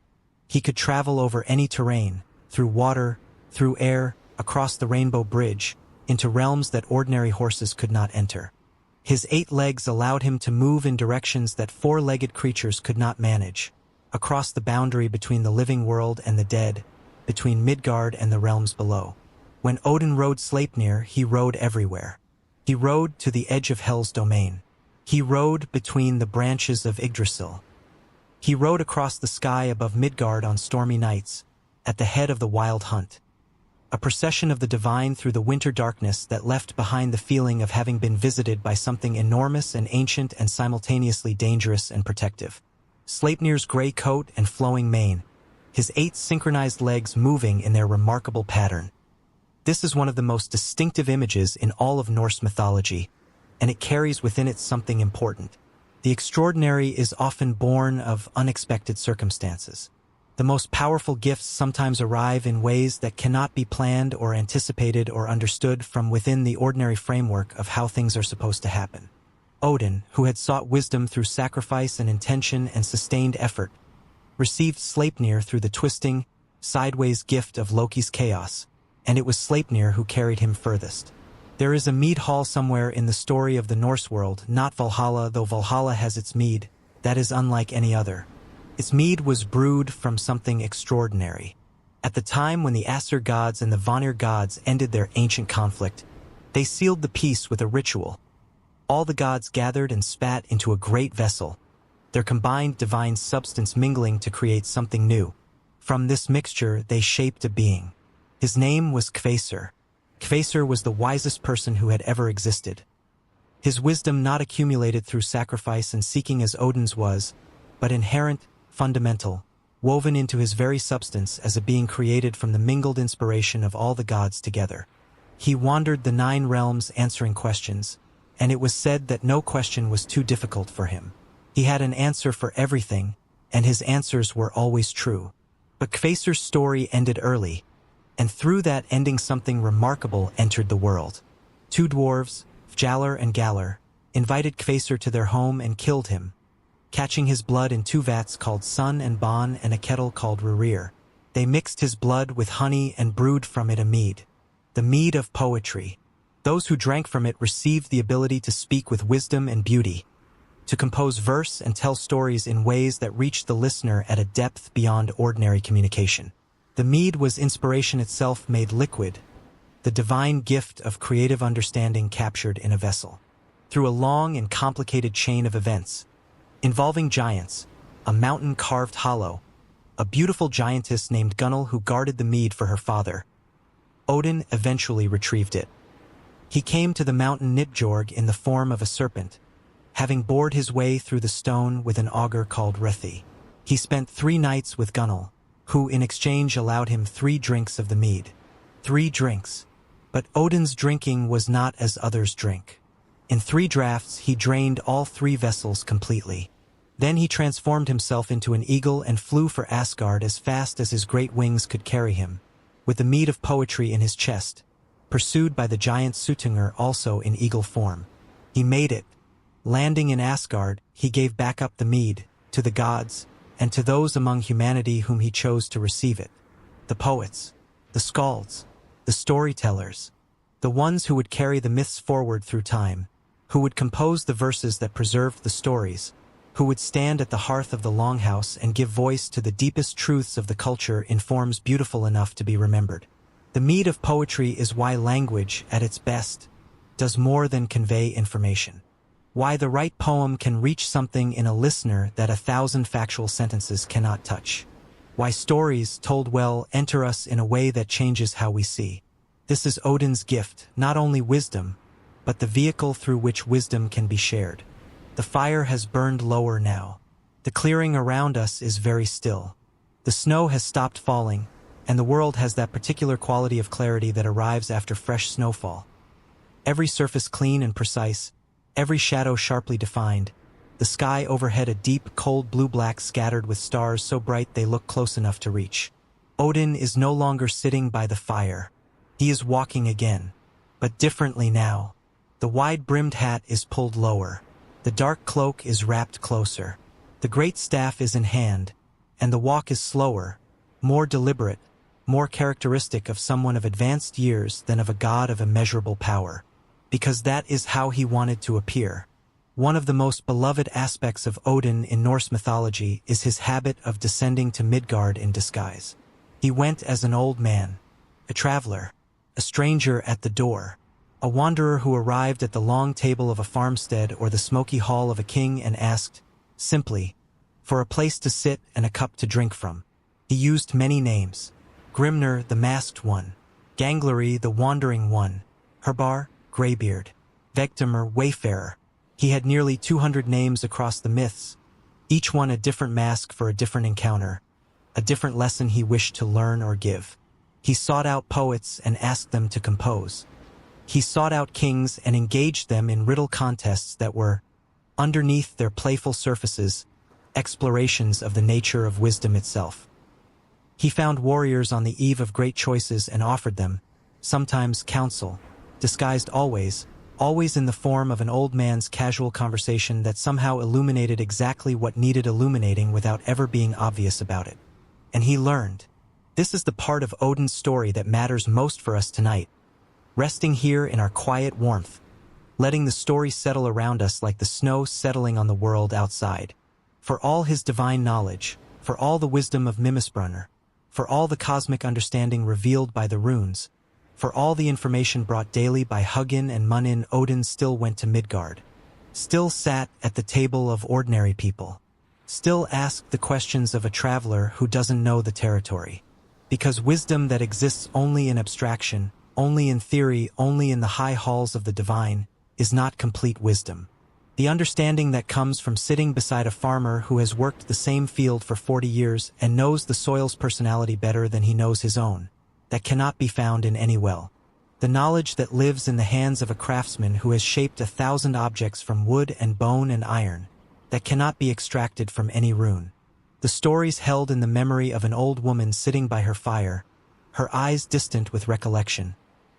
A: He could travel over any terrain, through water, through air, across the Rainbow Bridge, into realms that ordinary horses could not enter. His 8 legs allowed him to move in directions that 4-legged creatures could not manage, across the boundary between the living world and the dead, between Midgard and the realms below. When Odin rode Sleipnir, he rode everywhere. He rode to the edge of Hel's domain. He rode between the branches of Yggdrasil. He rode across the sky above Midgard on stormy nights, at the head of the wild hunt. A procession of the divine through the winter darkness that left behind the feeling of having been visited by something enormous and ancient and simultaneously dangerous and protective. Sleipnir's gray coat and flowing mane, his 8 synchronized legs moving in their remarkable pattern. This is one of the most distinctive images in all of Norse mythology, and it carries within it something important. The extraordinary is often born of unexpected circumstances. The most powerful gifts sometimes arrive in ways that cannot be planned or anticipated or understood from within the ordinary framework of how things are supposed to happen. Odin, who had sought wisdom through sacrifice and intention and sustained effort, received Sleipnir through the twisting, sideways gift of Loki's chaos, and it was Sleipnir who carried him furthest. There is a mead hall somewhere in the story of the Norse world, not Valhalla, though Valhalla has its mead, that is unlike any other. Its mead was brewed from something extraordinary. At the time when the Aesir gods and the Vanir gods ended their ancient conflict, they sealed the peace with a ritual. All the gods gathered and spat into a great vessel, their combined divine substance mingling to create something new. From this mixture they shaped a being. His name was Kvasir. Kvasir was the wisest person who had ever existed. His wisdom not accumulated through sacrifice and seeking as Odin's was, but inherent, fundamental, woven into his very substance as a being created from the mingled inspiration of all the gods together. He wandered the 9 realms answering questions, and it was said that no question was too difficult for him. He had an answer for everything, and his answers were always true. But Kvasir's story ended early, and through that ending something remarkable entered the world. 2 dwarves, Fjalar and Galar, invited Kvasir to their home and killed him, catching his blood in 2 vats called Sun and Ban and a kettle called Rurir. They mixed his blood with honey and brewed from it a mead, the Mead of Poetry. Those who drank from it received the ability to speak with wisdom and beauty, to compose verse and tell stories in ways that reached the listener at a depth beyond ordinary communication. The mead was inspiration itself made liquid, the divine gift of creative understanding captured in a vessel. Through a long and complicated chain of events, involving giants, a mountain carved hollow, a beautiful giantess named Gunnel who guarded the mead for her father, Odin eventually retrieved it. He came to the mountain Nidjorg in the form of a serpent, having bored his way through the stone with an auger called Rethi. He spent 3 nights with Gunnel, who in exchange allowed him 3 drinks of the mead. 3 drinks. But Odin's drinking was not as others drink. In 3 draughts he drained all 3 vessels completely. Then he transformed himself into an eagle and flew for Asgard as fast as his great wings could carry him, with the Mead of Poetry in his chest, pursued by the giant Suttungr also in eagle form. He made it. Landing in Asgard, he gave back up the mead, to the gods, and to those among humanity whom he chose to receive it. The poets, the skalds, the storytellers, the ones who would carry the myths forward through time, who would compose the verses that preserved the stories, who would stand at the hearth of the longhouse and give voice to the deepest truths of the culture in forms beautiful enough to be remembered. The Mead of Poetry is why language, at its best, does more than convey information. Why the right poem can reach something in a listener that 1,000 factual sentences cannot touch. Why stories, told well, enter us in a way that changes how we see. This is Odin's gift, not only wisdom, but the vehicle through which wisdom can be shared. The fire has burned lower now. The clearing around us is very still. The snow has stopped falling, and the world has that particular quality of clarity that arrives after fresh snowfall. Every surface clean and precise, every shadow sharply defined, the sky overhead a deep, cold blue-black scattered with stars so bright they look close enough to reach. Odin is no longer sitting by the fire. He is walking again, but differently now. The wide-brimmed hat is pulled lower. The dark cloak is wrapped closer. The great staff is in hand, and the walk is slower, more deliberate, more characteristic of someone of advanced years than of a god of immeasurable power. Because that is how he wanted to appear. One of the most beloved aspects of Odin in Norse mythology is his habit of descending to Midgard in disguise. He went as an old man, a traveler, a stranger at the door. a wanderer who arrived at the long table of a farmstead or the smoky hall of a king and asked, simply, for a place to sit and a cup to drink from. He used many names: Grimnir, the masked one; Gangleri, the wandering one; Herbar, graybeard; Vegtamr, wayfarer. He had nearly 200 names across the myths, each one a different mask for a different encounter, a different lesson he wished to learn or give. He sought out poets and asked them to compose. He sought out kings and engaged them in riddle contests that were, underneath their playful surfaces, explorations of the nature of wisdom itself. He found warriors on the eve of great choices and offered them, sometimes counsel, disguised always in the form of an old man's casual conversation that somehow illuminated exactly what needed illuminating without ever being obvious about it. And he learned. This is the part of Odin's story that matters most for us tonight. Resting here in our quiet warmth, letting the story settle around us like the snow settling on the world outside. For all his divine knowledge, for all the wisdom of Mimir, for all the cosmic understanding revealed by the runes, for all the information brought daily by Huginn and Muninn, Odin still went to Midgard, still sat at the table of ordinary people, still asked the questions of a traveler who doesn't know the territory. Because wisdom that exists only in abstraction, only in theory, only in the high halls of the divine, is not complete wisdom. The understanding that comes from sitting beside a farmer who has worked the same field for 40 years and knows the soil's personality better than he knows his own, that cannot be found in any well. The knowledge that lives in the hands of a craftsman who has shaped 1,000 objects from wood and bone and iron, that cannot be extracted from any rune. The stories held in the memory of an old woman sitting by her fire, her eyes distant with recollection,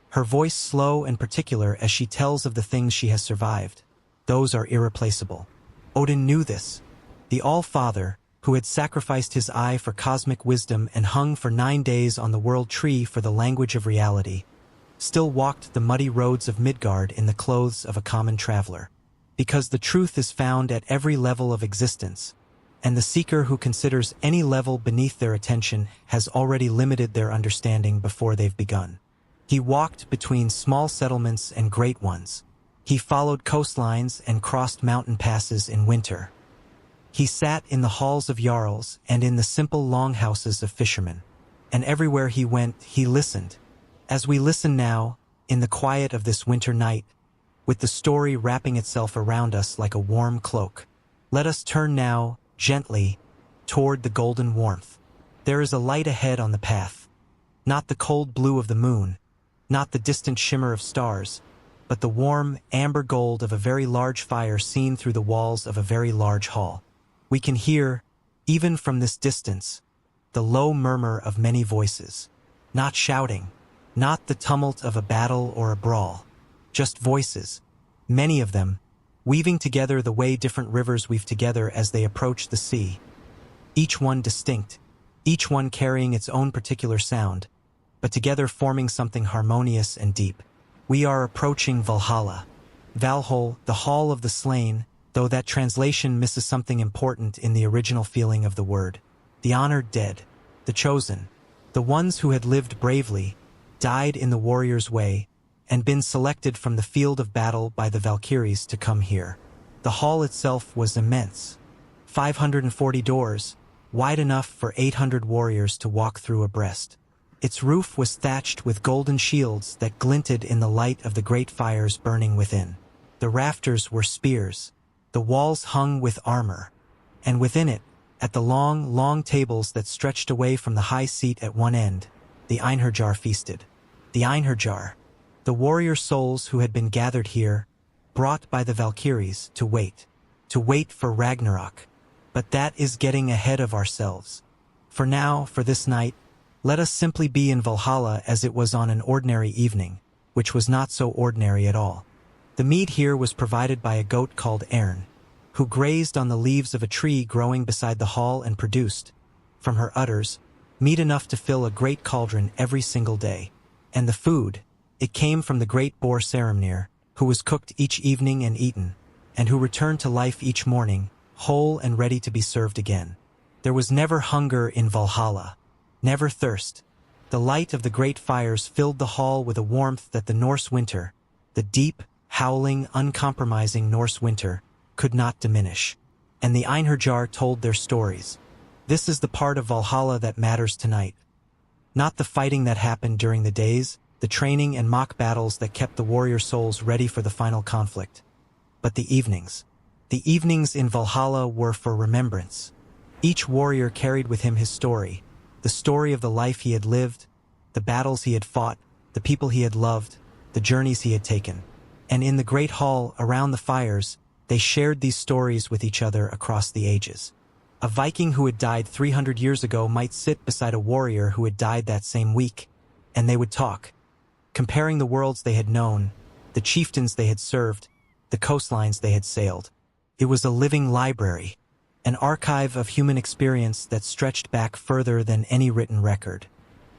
A: her voice slow and particular as she tells of the things she has survived. Those are irreplaceable. Odin knew this. The All-Father, who had sacrificed his eye for cosmic wisdom and hung for 9 days on the world tree for the language of reality, still walked the muddy roads of Midgard in the clothes of a common traveler. Because the truth is found at every level of existence, and the seeker who considers any level beneath their attention has already limited their understanding before they've begun. He walked between small settlements and great ones. He followed coastlines and crossed mountain passes in winter. He sat in the halls of jarls and in the simple longhouses of fishermen. And everywhere he went, he listened. As we listen now, in the quiet of this winter night, with the story wrapping itself around us like a warm cloak, let us turn now, gently, toward the golden warmth. There is a light ahead on the path. Not the cold blue of the moon, not the distant shimmer of stars, but the warm, amber gold of a very large fire seen through the walls of a very large hall. We can hear, even from this distance, the low murmur of many voices. Not shouting, not the tumult of a battle or a brawl, just voices, many of them, weaving together the way different rivers weave together as they approach the sea. Each one distinct, each one carrying its own particular sound, but together forming something harmonious and deep. We are approaching Valhalla. Valhall, the hall of the slain, though that translation misses something important in the original feeling of the word. The honored dead, the chosen, the ones who had lived bravely, died in the warrior's way, and been selected from the field of battle by the Valkyries to come here. The hall itself was immense. 540 doors, wide enough for 800 warriors to walk through abreast. Its roof was thatched with golden shields that glinted in the light of the great fires burning within. The rafters were spears. The walls hung with armor. And within it, at the long, long tables that stretched away from the high seat at one end, the Einherjar feasted. The Einherjar, the warrior souls who had been gathered here, brought by the Valkyries to wait for Ragnarök. But that is getting ahead of ourselves. For now, for this night, let us simply be in Valhalla as it was on an ordinary evening, which was not so ordinary at all. The mead here was provided by a goat called Ern, who grazed on the leaves of a tree growing beside the hall and produced, from her udders, mead enough to fill a great cauldron every single day. And the food, it came from the great boar Sleipnir, who was cooked each evening and eaten, and who returned to life each morning, whole and ready to be served again. There was never hunger in Valhalla, never thirst. The light of the great fires filled the hall with a warmth that the Norse winter, The deep, howling, uncompromising Norse winter could not diminish. And the Einherjar told their stories. This is the part of Valhalla that matters tonight. Not the fighting that happened during the days, the training and mock battles that kept the warrior souls ready for the final conflict, but the evenings. The evenings in Valhalla were for remembrance. Each warrior carried with him his story, the story of the life he had lived, the battles he had fought, the people he had loved, the journeys he had taken. And in the great hall, around the fires, they shared these stories with each other across the ages. A Viking who had died 300 years ago might sit beside a warrior who had died that same week, and they would talk, comparing the worlds they had known, the chieftains they had served, the coastlines they had sailed. It was a living library, an archive of human experience that stretched back further than any written record.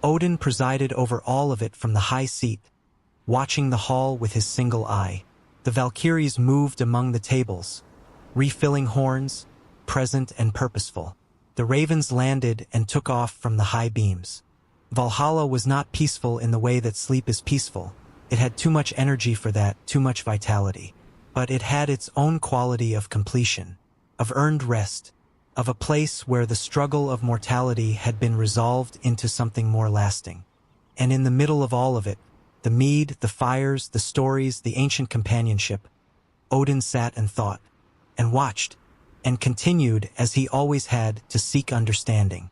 A: Odin presided over all of it from the high seat, watching the hall with his single eye. The Valkyries moved among the tables, refilling horns, present and purposeful. The ravens landed and took off from the high beams. Valhalla was not peaceful in the way that sleep is peaceful. It had too much energy for that, too much vitality. But it had its own quality of completion, of earned rest, of a place where the struggle of mortality had been resolved into something more lasting. And in the middle of all of it, the mead, the fires, the stories, the ancient companionship, Odin sat and thought, and watched, and continued, as he always had, to seek understanding.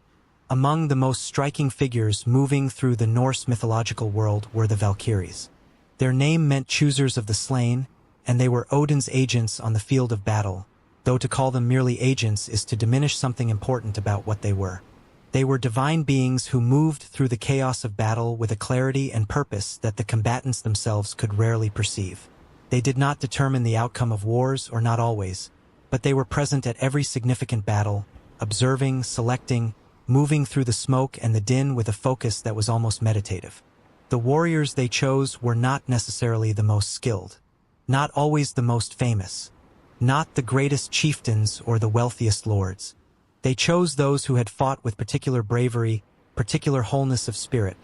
A: Among the most striking figures moving through the Norse mythological world were the Valkyries. Their name meant choosers of the slain, and they were Odin's agents on the field of battle, though to call them merely agents is to diminish something important about what they were. They were divine beings who moved through the chaos of battle with a clarity and purpose that the combatants themselves could rarely perceive. They did not determine the outcome of wars, or not always, but they were present at every significant battle, observing, selecting, moving through the smoke and the din with a focus that was almost meditative. The warriors they chose were not necessarily the most skilled, not always the most famous, not the greatest chieftains or the wealthiest lords. They chose those who had fought with particular bravery, particular wholeness of spirit,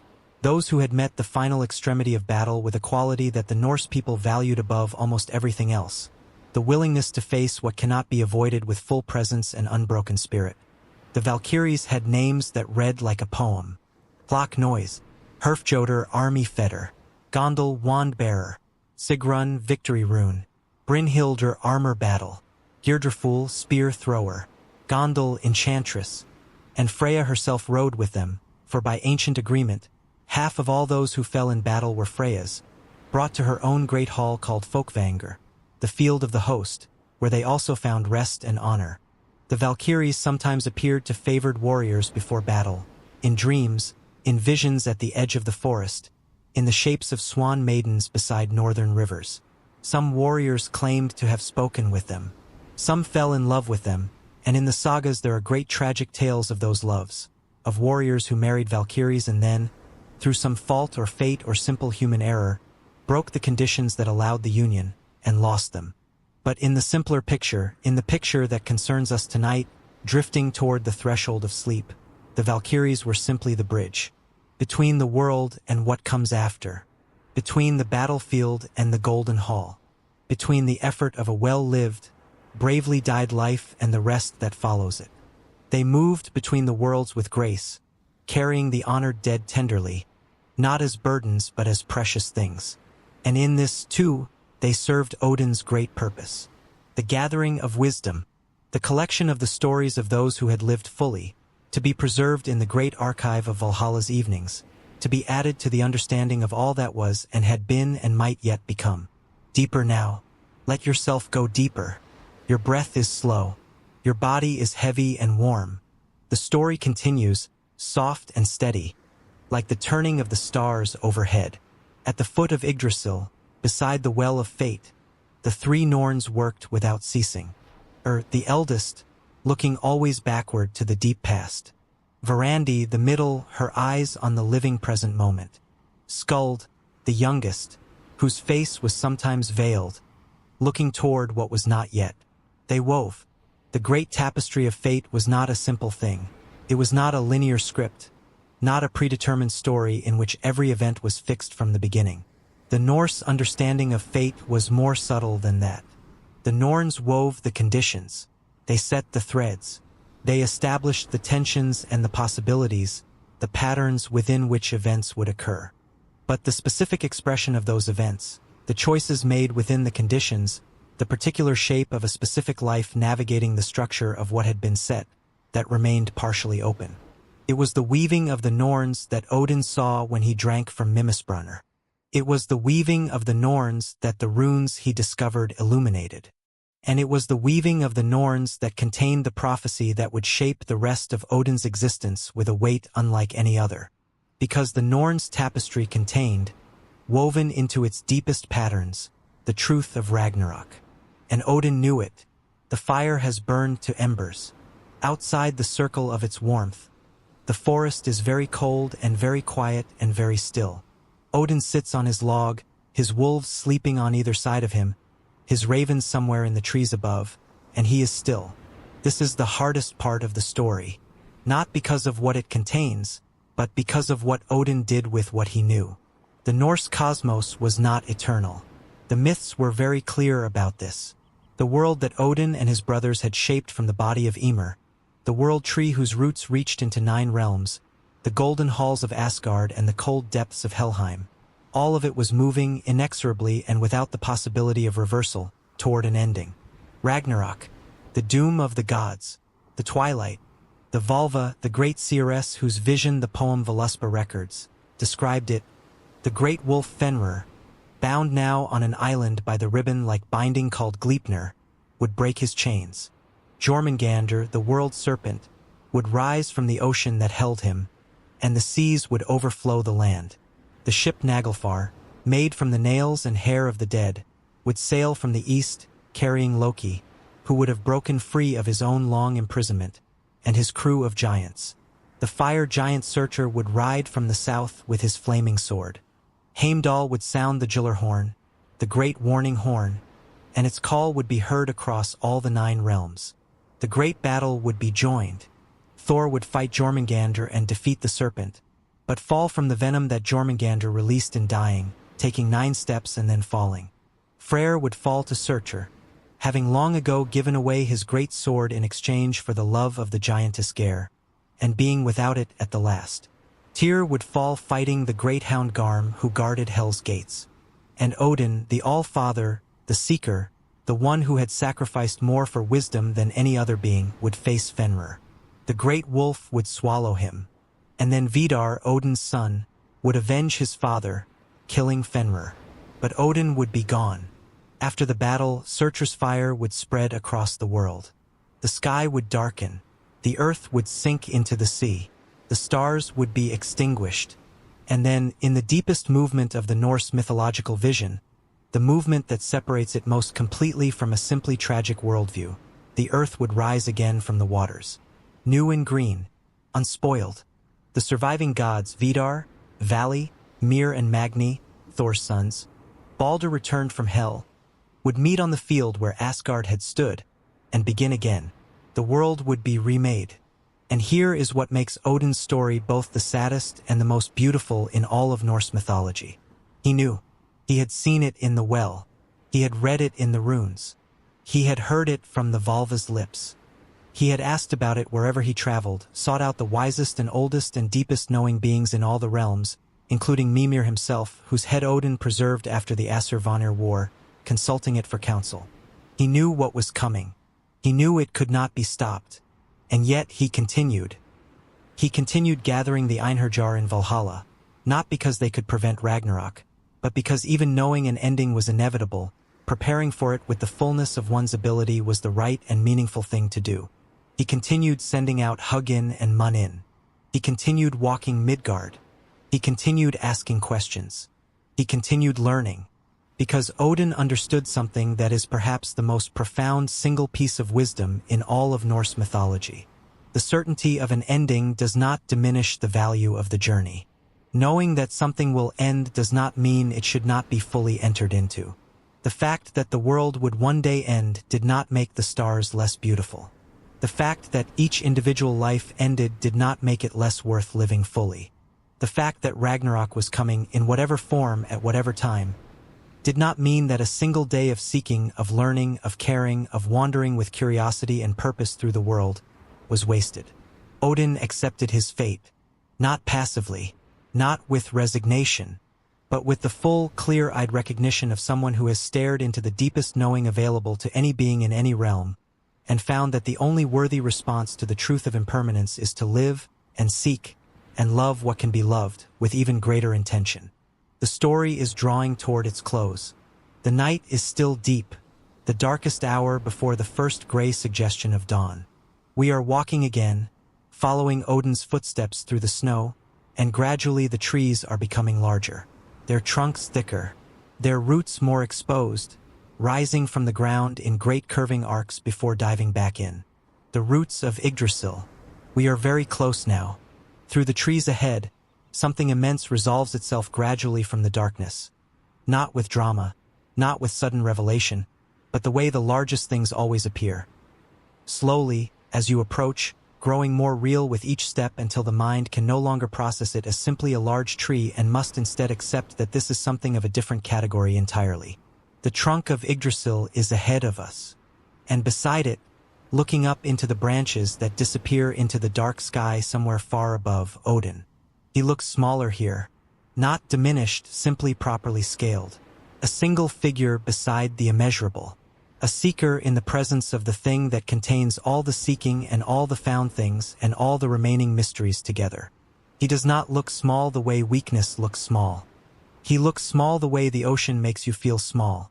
A: those who had met the final extremity of battle with a quality that the Norse people valued above almost everything else, the willingness to face what cannot be avoided with full presence and unbroken spirit. The Valkyries had names that read like a poem. Flock Noise, Herfjoder Army Fetter, Gondel Wand Bearer, Sigrun Victory Rune, Brynhildr Armor Battle, Gyrdraful Spear Thrower, Gondel Enchantress, and Freya herself rode with them, for by ancient agreement, half of all those who fell in battle were Freyas, brought to her own great hall called Folkvanger, the field of the host, where they also found rest and honor. The Valkyries sometimes appeared to favored warriors before battle, in dreams, in visions at the edge of the forest, in the shapes of swan maidens beside northern rivers. Some warriors claimed to have spoken with them. Some fell in love with them, and in the sagas there are great tragic tales of those loves, of warriors who married Valkyries and then, through some fault or fate or simple human error, broke the conditions that allowed the union, and lost them. But in the simpler picture, in the picture that concerns us tonight, drifting toward the threshold of sleep, the Valkyries were simply the bridge between the world and what comes after, between the battlefield and the golden hall, between the effort of a well-lived, bravely died life and the rest that follows it. They moved between the worlds with grace, carrying the honored dead tenderly, not as burdens but as precious things. And in this, too, they served Odin's great purpose, the gathering of wisdom, the collection of the stories of those who had lived fully, to be preserved in the great archive of Valhalla's evenings, to be added to the understanding of all that was and had been and might yet become. Deeper now. Let yourself go deeper. Your breath is slow. Your body is heavy and warm. The story continues, soft and steady, like the turning of the stars overhead. At the foot of Yggdrasil, beside the Well of Fate, the three Norns worked without ceasing. The eldest, looking always backward to the deep past. Verandi, the middle, her eyes on the living present moment. Skuld, the youngest, whose face was sometimes veiled, looking toward what was not yet. They wove. The great tapestry of fate was not a simple thing. It was not a linear script, not a predetermined story in which every event was fixed from the beginning. The Norse understanding of fate was more subtle than that. The Norns wove the conditions. They set the threads. They established the tensions and the possibilities, the patterns within which events would occur. But the specific expression of those events, the choices made within the conditions, the particular shape of a specific life navigating the structure of what had been set, that remained partially open. It was the weaving of the Norns that Odin saw when he drank from Mimisbrunner. It was the weaving of the Norns that the runes he discovered illuminated. And it was the weaving of the Norns that contained the prophecy that would shape the rest of Odin's existence with a weight unlike any other. Because the Norns' tapestry contained, woven into its deepest patterns, the truth of Ragnarök. And Odin knew it. The fire has burned to embers. Outside the circle of its warmth, the forest is very cold and very quiet and very still. Odin sits on his log, his wolves sleeping on either side of him, his ravens somewhere in the trees above, and he is still. This is the hardest part of the story, not because of what it contains, but because of what Odin did with what he knew. The Norse cosmos was not eternal. The myths were very clear about this. The world that Odin and his brothers had shaped from the body of Ymir, the world tree whose roots reached into 9 realms, the golden halls of Asgard and the cold depths of Helheim, all of it was moving inexorably and without the possibility of reversal toward an ending. Ragnarök, the doom of the gods, the twilight, the Valva, the great seeress whose vision the poem Völuspá records, described it, the great wolf Fenrir, bound now on an island by the ribbon like binding called Sleipnir, would break his chains. Jormungandr, the world serpent, would rise from the ocean that held him, and the seas would overflow the land. The ship Naglfar, made from the nails and hair of the dead, would sail from the east, carrying Loki, who would have broken free of his own long imprisonment, and his crew of giants. The fire giant Surtur would ride from the south with his flaming sword. Heimdall would sound the Gjallarhorn, the great warning horn, and its call would be heard across all the 9 realms. The great battle would be joined. Thor would fight Jormungandr and defeat the serpent, but fall from the venom that Jormungandr released in dying, taking 9 steps and then falling. Freyr would fall to Surtur, having long ago given away his great sword in exchange for the love of the giantess Geri, and being without it at the last. Tyr would fall fighting the great hound Garm who guarded Hell's gates. And Odin, the All-Father, the Seeker, the one who had sacrificed more for wisdom than any other being, would face Fenrir. The great wolf would swallow him. And then Vidar, Odin's son, would avenge his father, killing Fenrir. But Odin would be gone. After the battle, Surtur's fire would spread across the world. The sky would darken. The earth would sink into the sea. The stars would be extinguished. And then, in the deepest movement of the Norse mythological vision, the movement that separates it most completely from a simply tragic worldview, the earth would rise again from the waters. New and green, unspoiled. The surviving gods Vidar, Vali, Ymir and Magni, Thor's sons, Balder returned from Hel, would meet on the field where Asgard had stood, and begin again. The world would be remade. And here is what makes Odin's story both the saddest and the most beautiful in all of Norse mythology. He knew. He had seen it in the well. He had read it in the runes. He had heard it from the Valva's lips. He had asked about it wherever he traveled, sought out the wisest and oldest and deepest knowing beings in all the realms, including Mímir himself, whose head Odin preserved after the Asur-Vanir war, consulting it for counsel. He knew what was coming. He knew it could not be stopped. And yet he continued. He continued gathering the Einherjar in Valhalla, not because they could prevent Ragnarök, but because even knowing an ending was inevitable, preparing for it with the fullness of one's ability was the right and meaningful thing to do. He continued sending out Huginn and Muninn. He continued walking Midgard. He continued asking questions. He continued learning. Because Odin understood something that is perhaps the most profound single piece of wisdom in all of Norse mythology. The certainty of an ending does not diminish the value of the journey. Knowing that something will end does not mean it should not be fully entered into. The fact that the world would one day end did not make the stars less beautiful. The fact that each individual life ended did not make it less worth living fully. The fact that Ragnarök was coming in whatever form at whatever time did not mean that a single day of seeking, of learning, of caring, of wandering with curiosity and purpose through the world was wasted. Odin accepted his fate, not passively, not with resignation, but with the full, clear-eyed recognition of someone who has stared into the deepest knowing available to any being in any realm, and found that the only worthy response to the truth of impermanence is to live and seek and love what can be loved with even greater intention. The story is drawing toward its close. The night is still deep, the darkest hour before the first gray suggestion of dawn. We are walking again, following Odin's footsteps through the snow, and gradually the trees are becoming larger, their trunks thicker, their roots more exposed, rising from the ground in great curving arcs before diving back in. The roots of Yggdrasil. We are very close now. Through the trees ahead, something immense resolves itself gradually from the darkness. Not with drama, not with sudden revelation, but the way the largest things always appear. Slowly, as you approach, growing more real with each step until the mind can no longer process it as simply a large tree and must instead accept that this is something of a different category entirely. The trunk of Yggdrasil is ahead of us, and beside it, looking up into the branches that disappear into the dark sky somewhere far above, Odin. He looks smaller here, not diminished, simply properly scaled. A single figure beside the immeasurable. A seeker in the presence of the thing that contains all the seeking and all the found things and all the remaining mysteries together. He does not look small the way weakness looks small. He looks small the way the ocean makes you feel small.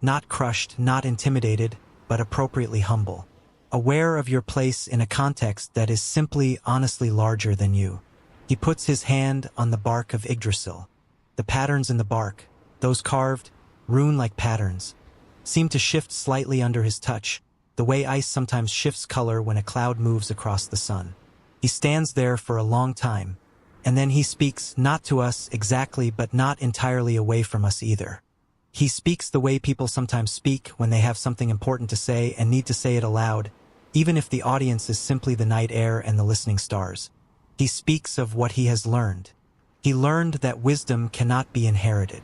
A: Not crushed, not intimidated, but appropriately humble. Aware of your place in a context that is simply, honestly larger than you. He puts his hand on the bark of Yggdrasil. The patterns in the bark, those carved, rune-like patterns, seem to shift slightly under his touch, the way ice sometimes shifts color when a cloud moves across the sun. He stands there for a long time, and then he speaks, not to us exactly but not entirely away from us either. He speaks the way people sometimes speak when they have something important to say and need to say it aloud, even if the audience is simply the night air and the listening stars. He speaks of what he has learned. He learned that wisdom cannot be inherited.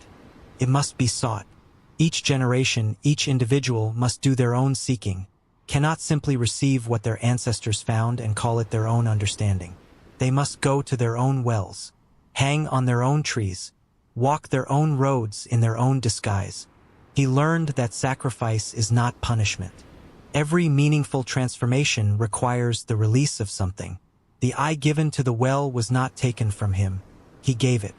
A: It must be sought. Each generation, each individual must do their own seeking, cannot simply receive what their ancestors found and call it their own understanding. They must go to their own wells, hang on their own trees, walk their own roads in their own disguise. He learned that sacrifice is not punishment. Every meaningful transformation requires the release of something. The eye given to the well was not taken from him. He gave it.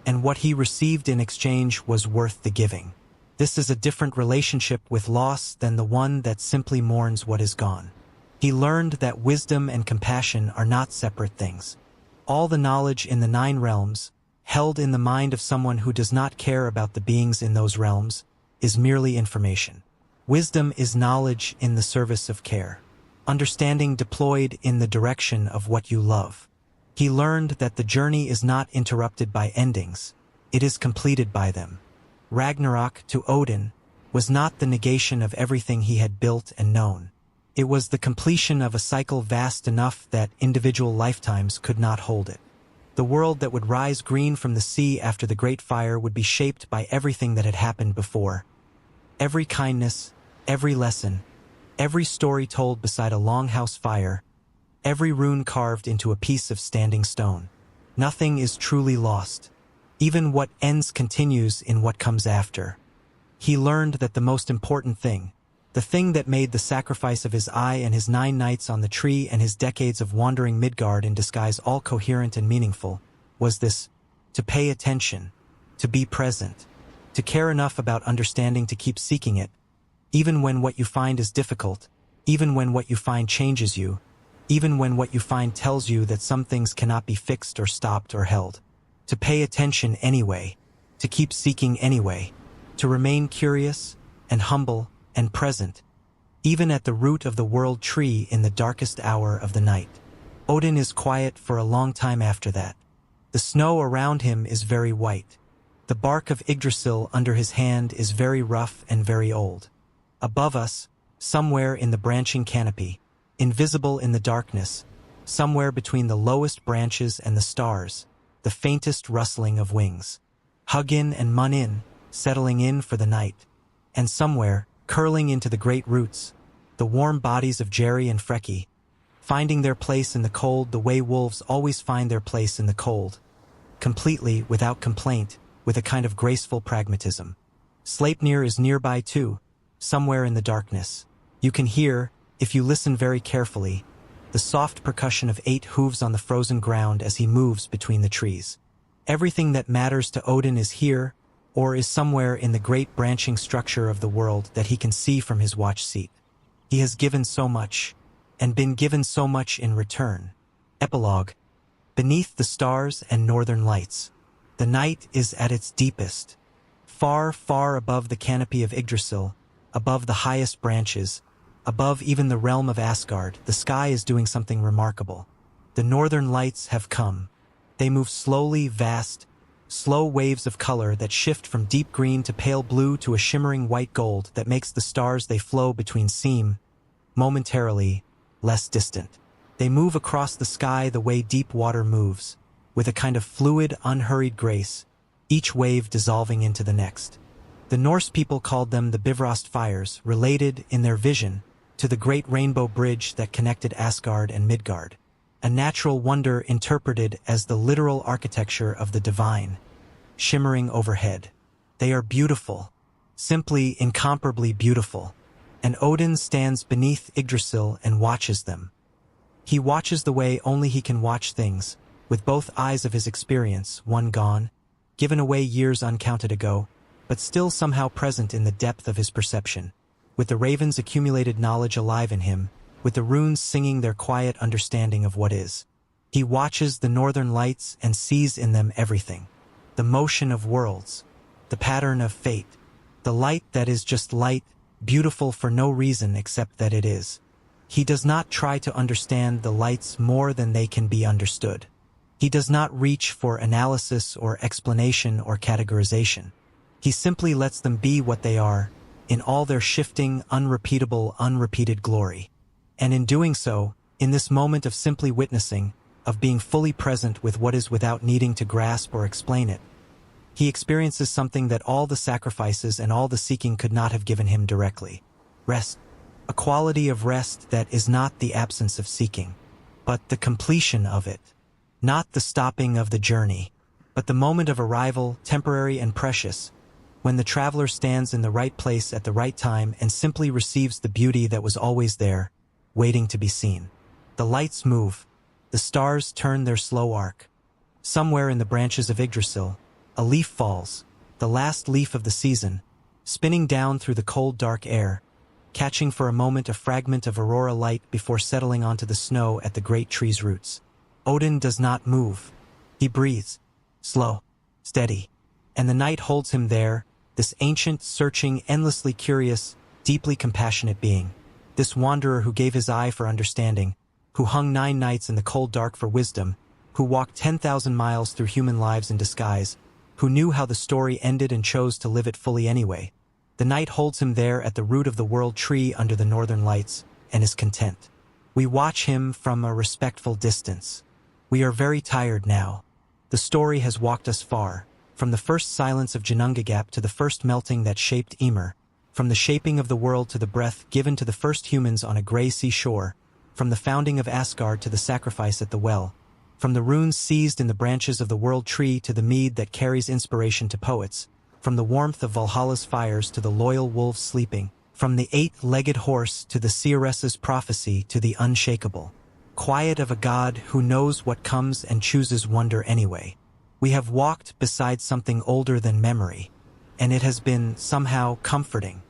A: And what he received in exchange was worth the giving. This is a different relationship with loss than the one that simply mourns what is gone. He learned that wisdom and compassion are not separate things. All the knowledge in the 9 realms, held in the mind of someone who does not care about the beings in those realms, is merely information. Wisdom is knowledge in the service of care. Understanding deployed in the direction of what you love. He learned that the journey is not interrupted by endings, it is completed by them. Ragnarök, to Odin, was not the negation of everything he had built and known. It was the completion of a cycle vast enough that individual lifetimes could not hold it. The world that would rise green from the sea after the great fire would be shaped by everything that had happened before. Every kindness, every lesson, every story told beside a longhouse fire, every rune carved into a piece of standing stone. Nothing is truly lost. Even what ends continues in what comes after. He learned that the most important thing, the thing that made the sacrifice of his eye and his 9 nights on the tree and his decades of wandering Midgard in disguise all coherent and meaningful, was this: to pay attention, to be present, to care enough about understanding to keep seeking it, even when what you find is difficult, even when what you find changes you, even when what you find tells you that some things cannot be fixed or stopped or held. To pay attention anyway, to keep seeking anyway, to remain curious and humble and present, even at the root of the world tree in the darkest hour of the night. Odin is quiet for a long time after that. The snow around him is very white. The bark of Yggdrasil under his hand is very rough and very old. Above us, somewhere in the branching canopy, invisible in the darkness, somewhere between the lowest branches and the stars, the faintest rustling of wings. Huginn and Muninn, settling in for the night. And somewhere, curling into the great roots, the warm bodies of Geri and Freki, finding their place in the cold the way wolves always find their place in the cold, completely without complaint, with a kind of graceful pragmatism. Sleipnir is nearby too, somewhere in the darkness. You can hear, if you listen very carefully, the soft percussion of 8 hooves on the frozen ground as he moves between the trees. Everything that matters to Odin is here, or is somewhere in the great branching structure of the world that he can see from his watch seat. He has given so much, and been given so much in return. Epilogue. Beneath the stars and northern lights, the night is at its deepest. Far, far above the canopy of Yggdrasil, above the highest branches, above even the realm of Asgard, the sky is doing something remarkable. The northern lights have come. They move slowly, vast, slow waves of color that shift from deep green to pale blue to a shimmering white gold that makes the stars they flow between seem, momentarily, less distant. They move across the sky the way deep water moves, with a kind of fluid, unhurried grace, each wave dissolving into the next. The Norse people called them the Bifrost fires, related, in their vision, to the great rainbow bridge that connected Asgard and Midgard, a natural wonder interpreted as the literal architecture of the divine, shimmering overhead. They are beautiful, simply incomparably beautiful, and Odin stands beneath Yggdrasil and watches them. He watches the way only he can watch things, with both eyes of his experience, one gone, given away years uncounted ago, but still somehow present in the depth of his perception, with the raven's accumulated knowledge alive in him, with the runes singing their quiet understanding of what is. He watches the northern lights and sees in them everything. The motion of worlds, the pattern of fate, the light that is just light, beautiful for no reason except that it is. He does not try to understand the lights more than they can be understood. He does not reach for analysis or explanation or categorization. He simply lets them be what they are, in all their shifting, unrepeatable, unrepeated glory. And in doing so, in this moment of simply witnessing, of being fully present with what is without needing to grasp or explain it, he experiences something that all the sacrifices and all the seeking could not have given him directly. Rest. A quality of rest that is not the absence of seeking, but the completion of it. Not the stopping of the journey, but the moment of arrival, temporary and precious, when the traveler stands in the right place at the right time and simply receives the beauty that was always there, waiting to be seen. The lights move. The stars turn their slow arc. Somewhere in the branches of Yggdrasil, a leaf falls, the last leaf of the season, spinning down through the cold, dark air, catching for a moment a fragment of aurora light before settling onto the snow at the great tree's roots. Odin does not move. He breathes, slow, steady, and the night holds him there, this ancient, searching, endlessly curious, deeply compassionate being, this wanderer who gave his eye for understanding, who hung 9 nights in the cold dark for wisdom, who walked 10,000 miles through human lives in disguise, who knew how the story ended and chose to live it fully anyway. The night holds him there at the root of the world tree under the northern lights, and is content. We watch him from a respectful distance. We are very tired now. The story has walked us far, from the first silence of Ginnungagap to the first melting that shaped Ymir, from the shaping of the world to the breath given to the first humans on a gray seashore, from the founding of Asgard to the sacrifice at the well, from the runes seized in the branches of the world tree to the mead that carries inspiration to poets, from the warmth of Valhalla's fires to the loyal wolves sleeping, from the 8-legged horse to the seeress's prophecy to the unshakable quiet of a god who knows what comes and chooses wonder anyway. We have walked beside something older than memory, and it has been somehow comforting,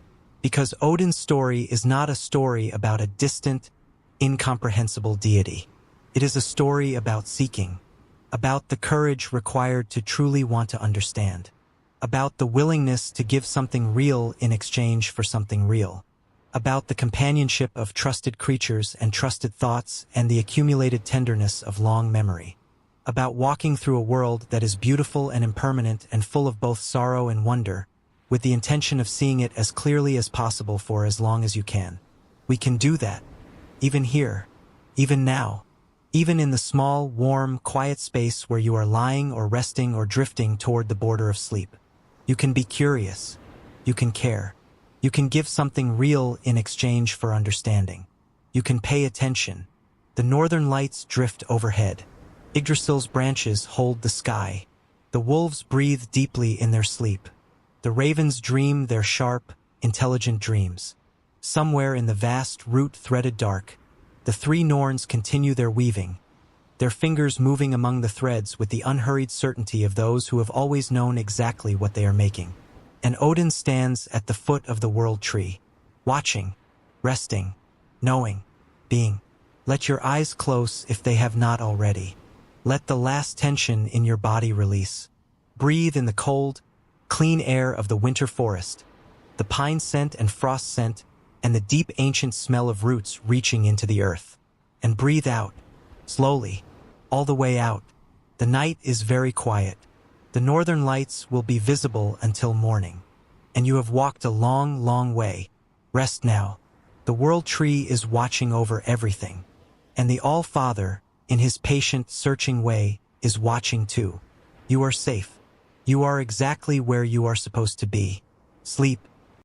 A: because Odin's story is not a story about a distant, incomprehensible deity. It is a story about seeking, about the courage required to truly want to understand, about the willingness to give something real in exchange for something real, about the companionship of trusted creatures and trusted thoughts and the accumulated tenderness of long memory, about walking through a world that is beautiful and impermanent and full of both sorrow and wonder, with the intention of seeing it as clearly as possible for as long as you can. We can do that, even here, even now. Even in the small, warm, quiet space where you are lying or resting or drifting toward the border of sleep. You can be curious. You can care. You can give something real in exchange for understanding. You can pay attention. The northern lights drift overhead. Yggdrasil's branches hold the sky. The wolves breathe deeply in their sleep. The ravens dream their sharp, intelligent dreams. Somewhere in the vast, root-threaded dark, the three Norns continue their weaving, their fingers moving among the threads with the unhurried certainty of those who have always known exactly what they are making. And Odin stands at the foot of the world tree, watching, resting, knowing, being. Let your eyes close if they have not already. Let the last tension in your body release. Breathe in the cold, clean air of the winter forest, the pine scent and frost scent, and the deep ancient smell of roots reaching into the earth. And breathe out, slowly, all the way out. The night is very quiet. The northern lights will be visible until morning. And you have walked a long, long way. Rest now. The world tree is watching over everything. And the All-Father, in his patient, searching way, is watching too. You are safe. You are exactly where you are supposed to be. Sleep,